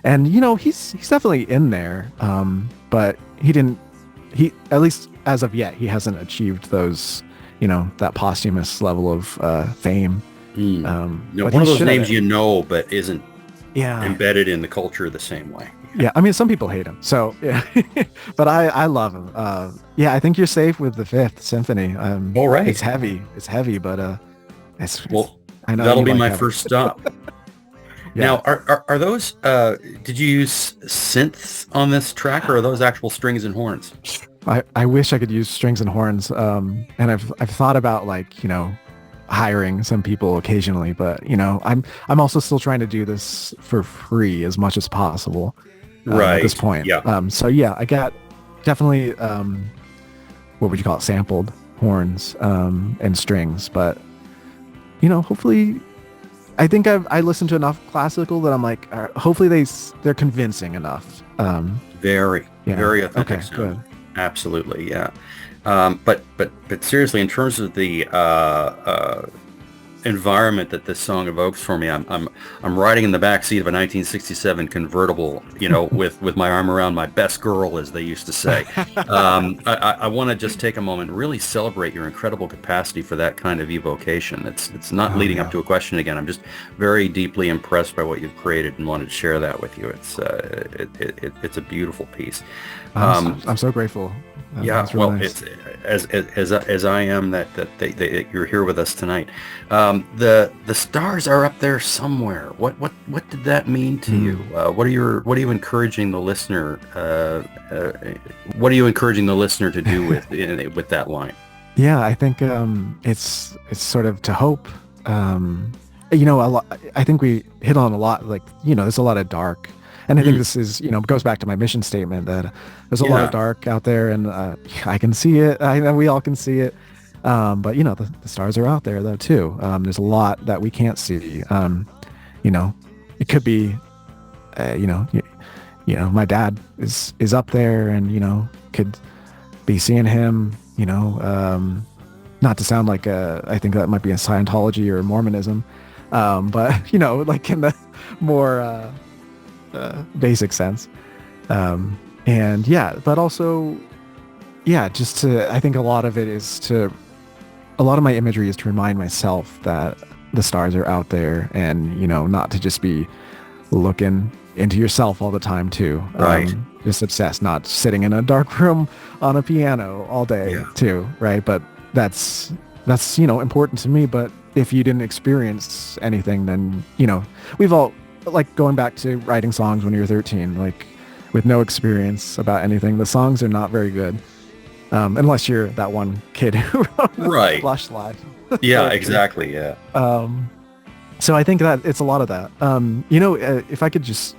B: And he's definitely in there, but he at least as of yet he hasn't achieved those that posthumous level of fame.
A: No,
B: But
A: one of
B: he
A: those
B: should
A: names
B: have.
A: but isn't
B: Yeah,
A: embedded in the culture the same way.
B: yeah. I mean, some people hate him, so yeah. But I love him. Yeah, I think you're safe with the Fifth Symphony.
A: All right.
B: It's heavy, but
A: Well,
B: I know
A: that'll
B: you
A: be
B: like
A: my
B: heavy.
A: first stop.
B: Yeah.
A: Now, are those, did you use synths on this track or are those actual strings and horns?
B: I wish I could use strings and horns. And I've thought about hiring some people occasionally, but I'm also still trying to do this for free as much as possible. At this
A: Right.
B: point.
A: Yeah.
B: So yeah, I got definitely what would you call it? Sampled horns and strings, but hopefully I think I listened to enough classical that I'm like, hopefully they're convincing enough.
A: Very,
B: Yeah.
A: very authentic
B: Okay,
A: sound.
B: good.
A: Absolutely, yeah. But seriously, in terms of the environment that this song evokes for me, I'm riding in the back seat of a 1967 convertible, with my arm around my best girl, as they used to say. I want to just take a moment and really celebrate your incredible capacity for that kind of evocation. It's not leading up to a question again. I'm just very deeply impressed by what you've created and wanted to share that with you. It's a beautiful piece.
B: I'm so grateful.
A: Yeah,
B: That's really
A: well,
B: nice.
A: it's as I am that you're here with us tonight. The stars are up there somewhere. What did that mean to you? What are you encouraging the listener? What are you encouraging the listener to do with that line?
B: Yeah, I think it's sort of to hope. A lot. I think we hit on a lot. There's a lot of dark, and I think this is goes back to my mission statement that there's a lot
A: Yeah.
B: of dark out there, and I can see it. I know we all can see it. But the stars are out there though too. There's a lot that we can't see. You know, it could be, you know, my dad is up there, and could be seeing him. Not to sound like I think that might be in Scientology or Mormonism, but like in the more basic sense. And yeah, but also, yeah, just to, I think a lot of my imagery is to remind myself that the stars are out there, and, not to just be looking into yourself all the time too.
A: Right.
B: Just obsessed, not sitting in a dark room on a piano all day too. Right. But that's important to me. But if you didn't experience anything, then, we've all, like, going back to writing songs when you're 13, like, with no experience about anything, the songs are not very good. Unless you're that one kid who wrote
A: Right.
B: Flashlight.
A: Yeah, exactly. Yeah.
B: So I think that it's a lot of that. If I could just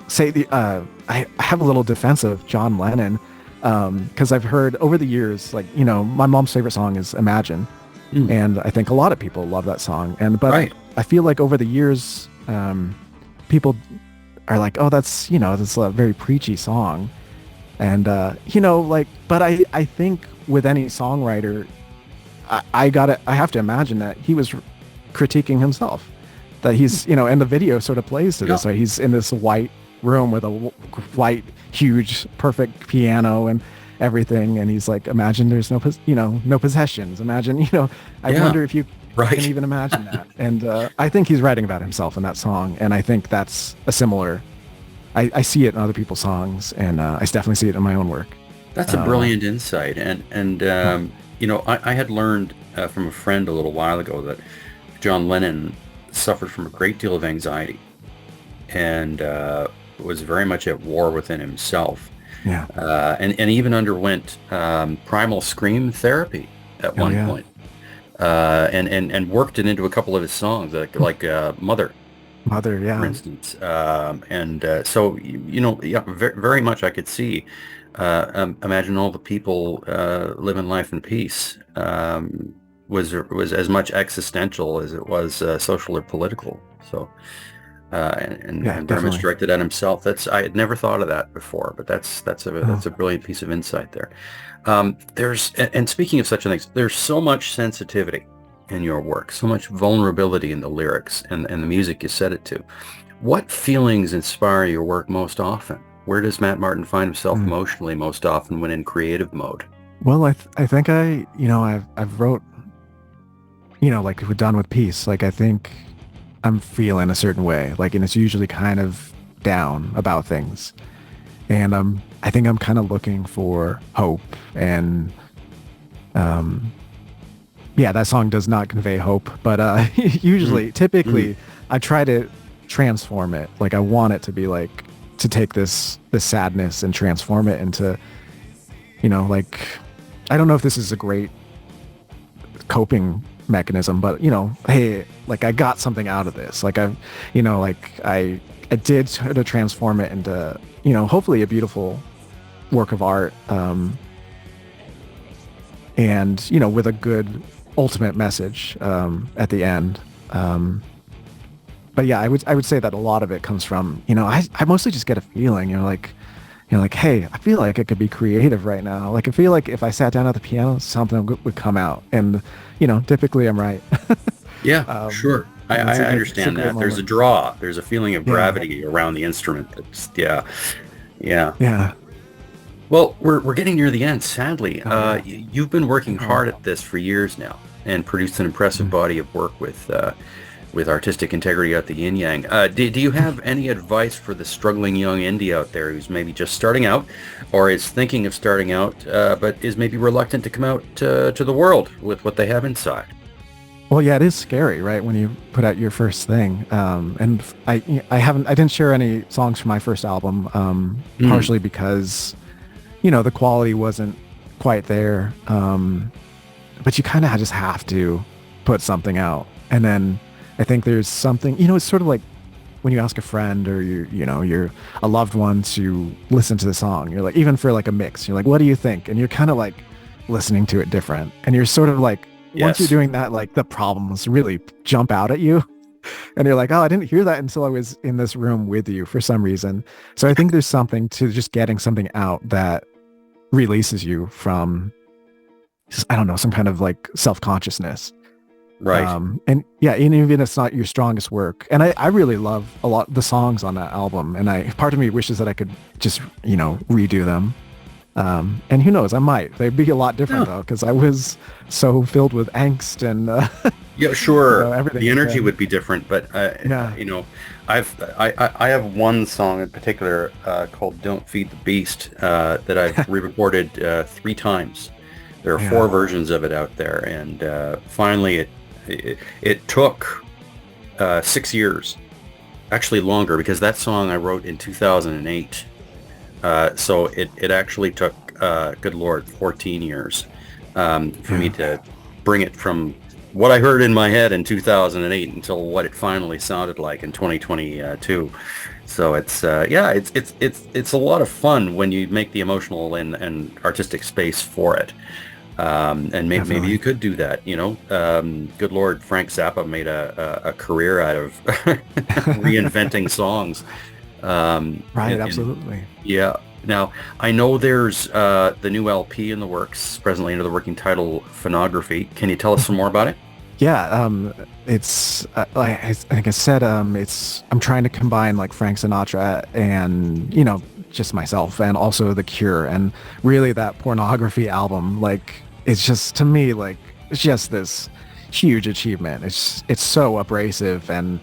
B: say I have a little defense of John Lennon, because I've heard over the years, like, my mom's favorite song is Imagine. And I think a lot of people love that song. But
A: Right.
B: I feel like over the years, people are like, oh, that's a very preachy song. And, but I think with any songwriter, I have to imagine that he was critiquing himself, that he's, and the video sort of plays to this. So he's in this white room with a white, huge, perfect piano and everything. And he's like, imagine there's no possessions. Imagine, I wonder if you can even imagine that. And I think he's writing about himself in that song. And I think that's a similar, I see it in other people's songs, and I definitely see it in my own work.
A: That's a brilliant insight. And I had learned from a friend a little while ago that John Lennon suffered from a great deal of anxiety, and was very much at war within himself.
B: Yeah.
A: And even underwent primal scream therapy at one point, and worked it into a couple of his songs, like Mother.
B: Mother, yeah.
A: For instance. So, very, very much I could see, imagine all the people living life in peace, was as much existential as it was social or political. So, and very much directed at himself. I had never thought of that before, but that's a brilliant piece of insight there. And speaking of such things, there's so much sensitivity in your work, so much vulnerability in the lyrics and the music you set it to. What feelings inspire your work most often? Where does Matt Martin find himself emotionally most often when in creative mode?
B: Well, I think I've wrote, like we're done with peace. Like, I think I'm feeling a certain way, like, and it's usually kind of down about things. And I think I'm kind of looking for hope, and that song does not convey hope, but typically I try to transform it. Like, I want it to be like, to take this sadness and transform it into, like, I don't know if this is a great coping mechanism, but hey, like, I got something out of this. Like, I did try to transform it into, hopefully a beautiful work of art, and with a good ultimate message at the end. But yeah, I would say that a lot of it comes from, I mostly just get a feeling, like, hey, I feel like I could be creative right now. Like, I feel like if I sat down at the piano, something would come out. And, typically I'm right.
A: Yeah, sure. I understand that. There's a draw. There's a feeling of gravity around the instrument. That's, yeah. Well, we're getting near the end, sadly. You've been working hard at this for years now, and produced an impressive body of work with artistic integrity at the yin yang. Do you have any advice for the struggling young indie out there who's maybe just starting out, or is thinking of starting out, but is maybe reluctant to come out to the world with what they have inside?
B: Well, yeah, it is scary, right? When you put out your first thing. And I didn't share any songs from my first album, partially because, the quality wasn't quite there. But you kind of just have to put something out. And then I think there's something, it's sort of like when you ask a friend or you're a loved one to listen to the song. You're like, even for like a mix, you're like, what do you think? And you're kind of like, listening to it different. And you're sort of like, once you're
A: Yes.
B: doing that, like the problems really jump out at you. And you're like, oh, I didn't hear that until I was in this room with you for some reason. So I think there's something to just getting something out that releases you from, I don't know, some kind of like self-consciousness.
A: Right.
B: And yeah, and even if it's not your strongest work. And I really love a lot the songs on that album. And part of me wishes that I could just, redo them. And who knows, I might. They'd be a lot different though, because I was so filled with angst and
A: Yeah, sure.
B: everything.
A: The energy would be different, but
B: Yeah.
A: I have one song in particular called "Don't Feed the Beast" that I've re-recorded 3 times. There are 4 versions of it out there, and finally it took 6 years, actually longer, because that song I wrote in 2008. So it actually took, good Lord, 14 years for me to bring it from what I heard in my head in 2008 until what it finally sounded like in 2022. So it's a lot of fun when you make the emotional and artistic space for it. And maybe you could do that, good Lord, Frank Zappa made a career out of reinventing songs.
B: Right, absolutely.
A: Yeah. Now, I know there's the new LP in the works, presently under the working title Phonography. Can you tell us some more about it?
B: Yeah, it's like I think I said, I'm trying to combine like Frank Sinatra and just myself, and also The Cure, and really that Pornography album, like it's just, to me, like it's just this huge achievement. It's so abrasive and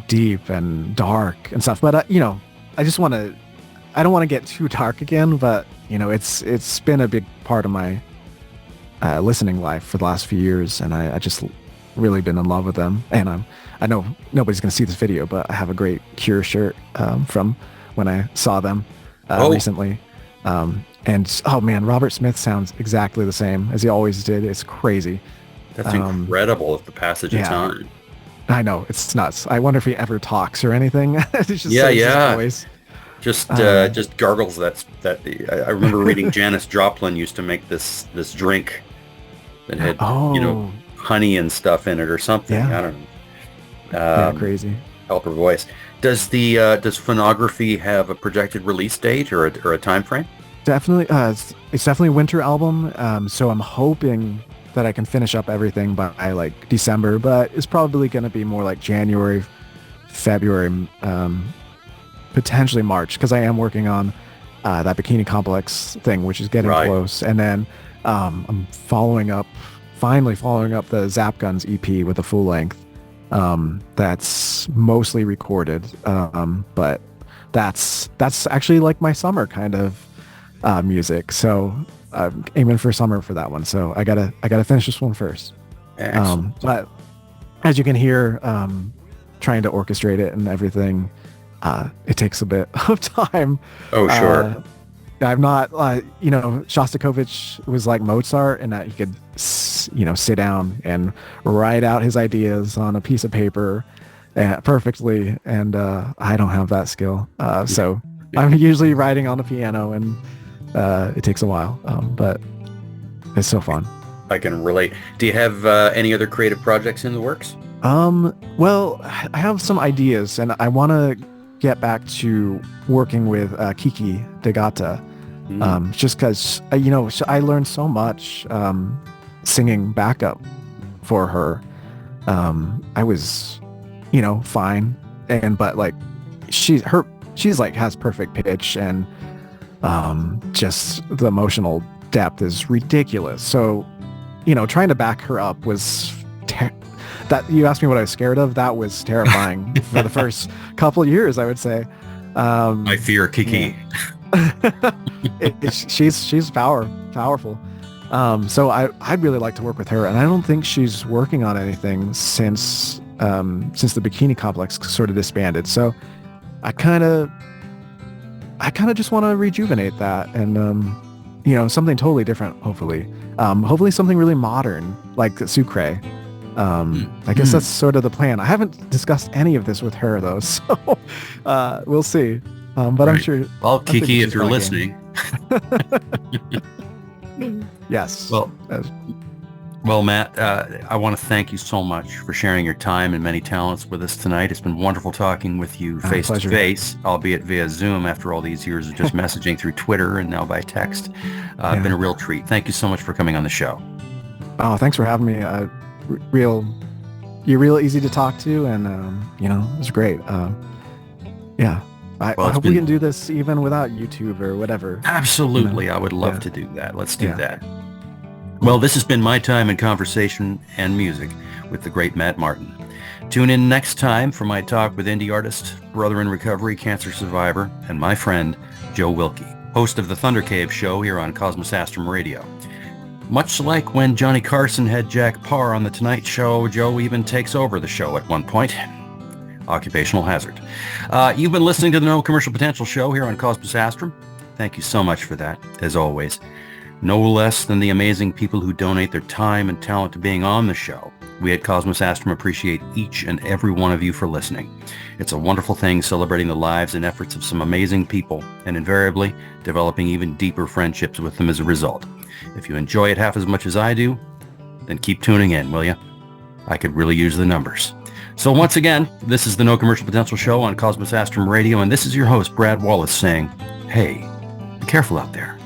B: deep and dark and stuff. But I just I don't want to get too dark again, but it's been a big part of my listening life for the last few years, and I just really been in love with them. And I know nobody's going to see this video, but I have a great Cure shirt from when I saw them recently. And oh man, Robert Smith sounds exactly the same as he always did. It's crazy.
A: That's incredible with the passage of time.
B: I know, it's nuts. I wonder if he ever talks or anything. It's just
A: Yeah.
B: His voice.
A: Just gargles that I remember reading Janis Joplin used to make this drink that had honey and stuff in it or something.
B: Yeah.
A: I don't know.
B: Crazy.
A: Help her voice. Does Phonography have a projected release date or a time frame?
B: Definitely, it's definitely a winter album. So I'm hoping that I can finish up everything by like December, but it's probably going to be more like January, February, potentially March, because I am working on that Bikini Complex thing, which is getting close. And then I'm finally following up the Zap Guns EP with a full length. That's mostly recorded, but that's actually like my summer kind of music. So I'm aiming for summer for that one. So I gotta finish this one first. But as you can hear, trying to orchestrate it and everything, it takes a bit of time.
A: Oh, sure.
B: I'm not, Shostakovich was like Mozart in that he could, sit down and write out his ideas on a piece of paper perfectly. And I don't have that skill. So I'm usually writing on the piano, and it takes a while. But it's so fun.
A: I can relate. Do you have any other creative projects in the works?
B: Well, I have some ideas, and I want to get back to working with Kiki Degata, just because I learned so much singing backup for her. I was fine, but like she's like has perfect pitch, and just the emotional depth is ridiculous. So trying to back her up was that you asked me what I was scared of. That was terrifying for the first couple of years, I would say.
A: I fear Kiki.
B: She's powerful. So I'd really like to work with her, and I don't think she's working on anything since the Bikini Complex sort of disbanded. So I kind of just want to rejuvenate that, and something totally different. Hopefully something really modern like Sucre. I guess that's sort of the plan. I haven't discussed any of this with her though, so we'll see. But I'm sure.
A: Well, Kiki, if you're listening.
B: Yes.
A: Well, Well, Matt, I want to thank you so much for sharing your time and many talents with us tonight. It's been wonderful talking with you face to
B: pleasure.
A: face, albeit via Zoom after all these years of just messaging through Twitter and now by text.
B: Yeah.
A: Been a real treat. Thank you so much for coming on the show.
B: Oh, thanks for having me. You're real easy to talk to, and it was great. Yeah, I hope we can do this even without YouTube or whatever.
A: Absolutely, I would love to do that. Let's do that. Well, this has been my time in conversation and music with the great Matt Martin. Tune in next time for my talk with indie artist, brother in recovery, cancer survivor, and my friend, Joe Wilkie, host of the Thunder Cave show here on Cosmos Astrum Radio. Much like when Johnny Carson had Jack Parr on The Tonight Show, Joe even takes over the show at one point. Occupational hazard. You've been listening to the No Commercial Potential show here on Cosmos Astrum. Thank you so much for that, as always. No less than the amazing people who donate their time and talent to being on the show. We at Cosmos Astrum appreciate each and every one of you for listening. It's a wonderful thing celebrating the lives and efforts of some amazing people and invariably developing even deeper friendships with them as a result. If you enjoy it half as much as I do, then keep tuning in, will you? I could really use the numbers. So once again, this is the No Commercial Potential show on Cosmos Astrum Radio, and this is your host, Brad Wallace, saying, hey, be careful out there.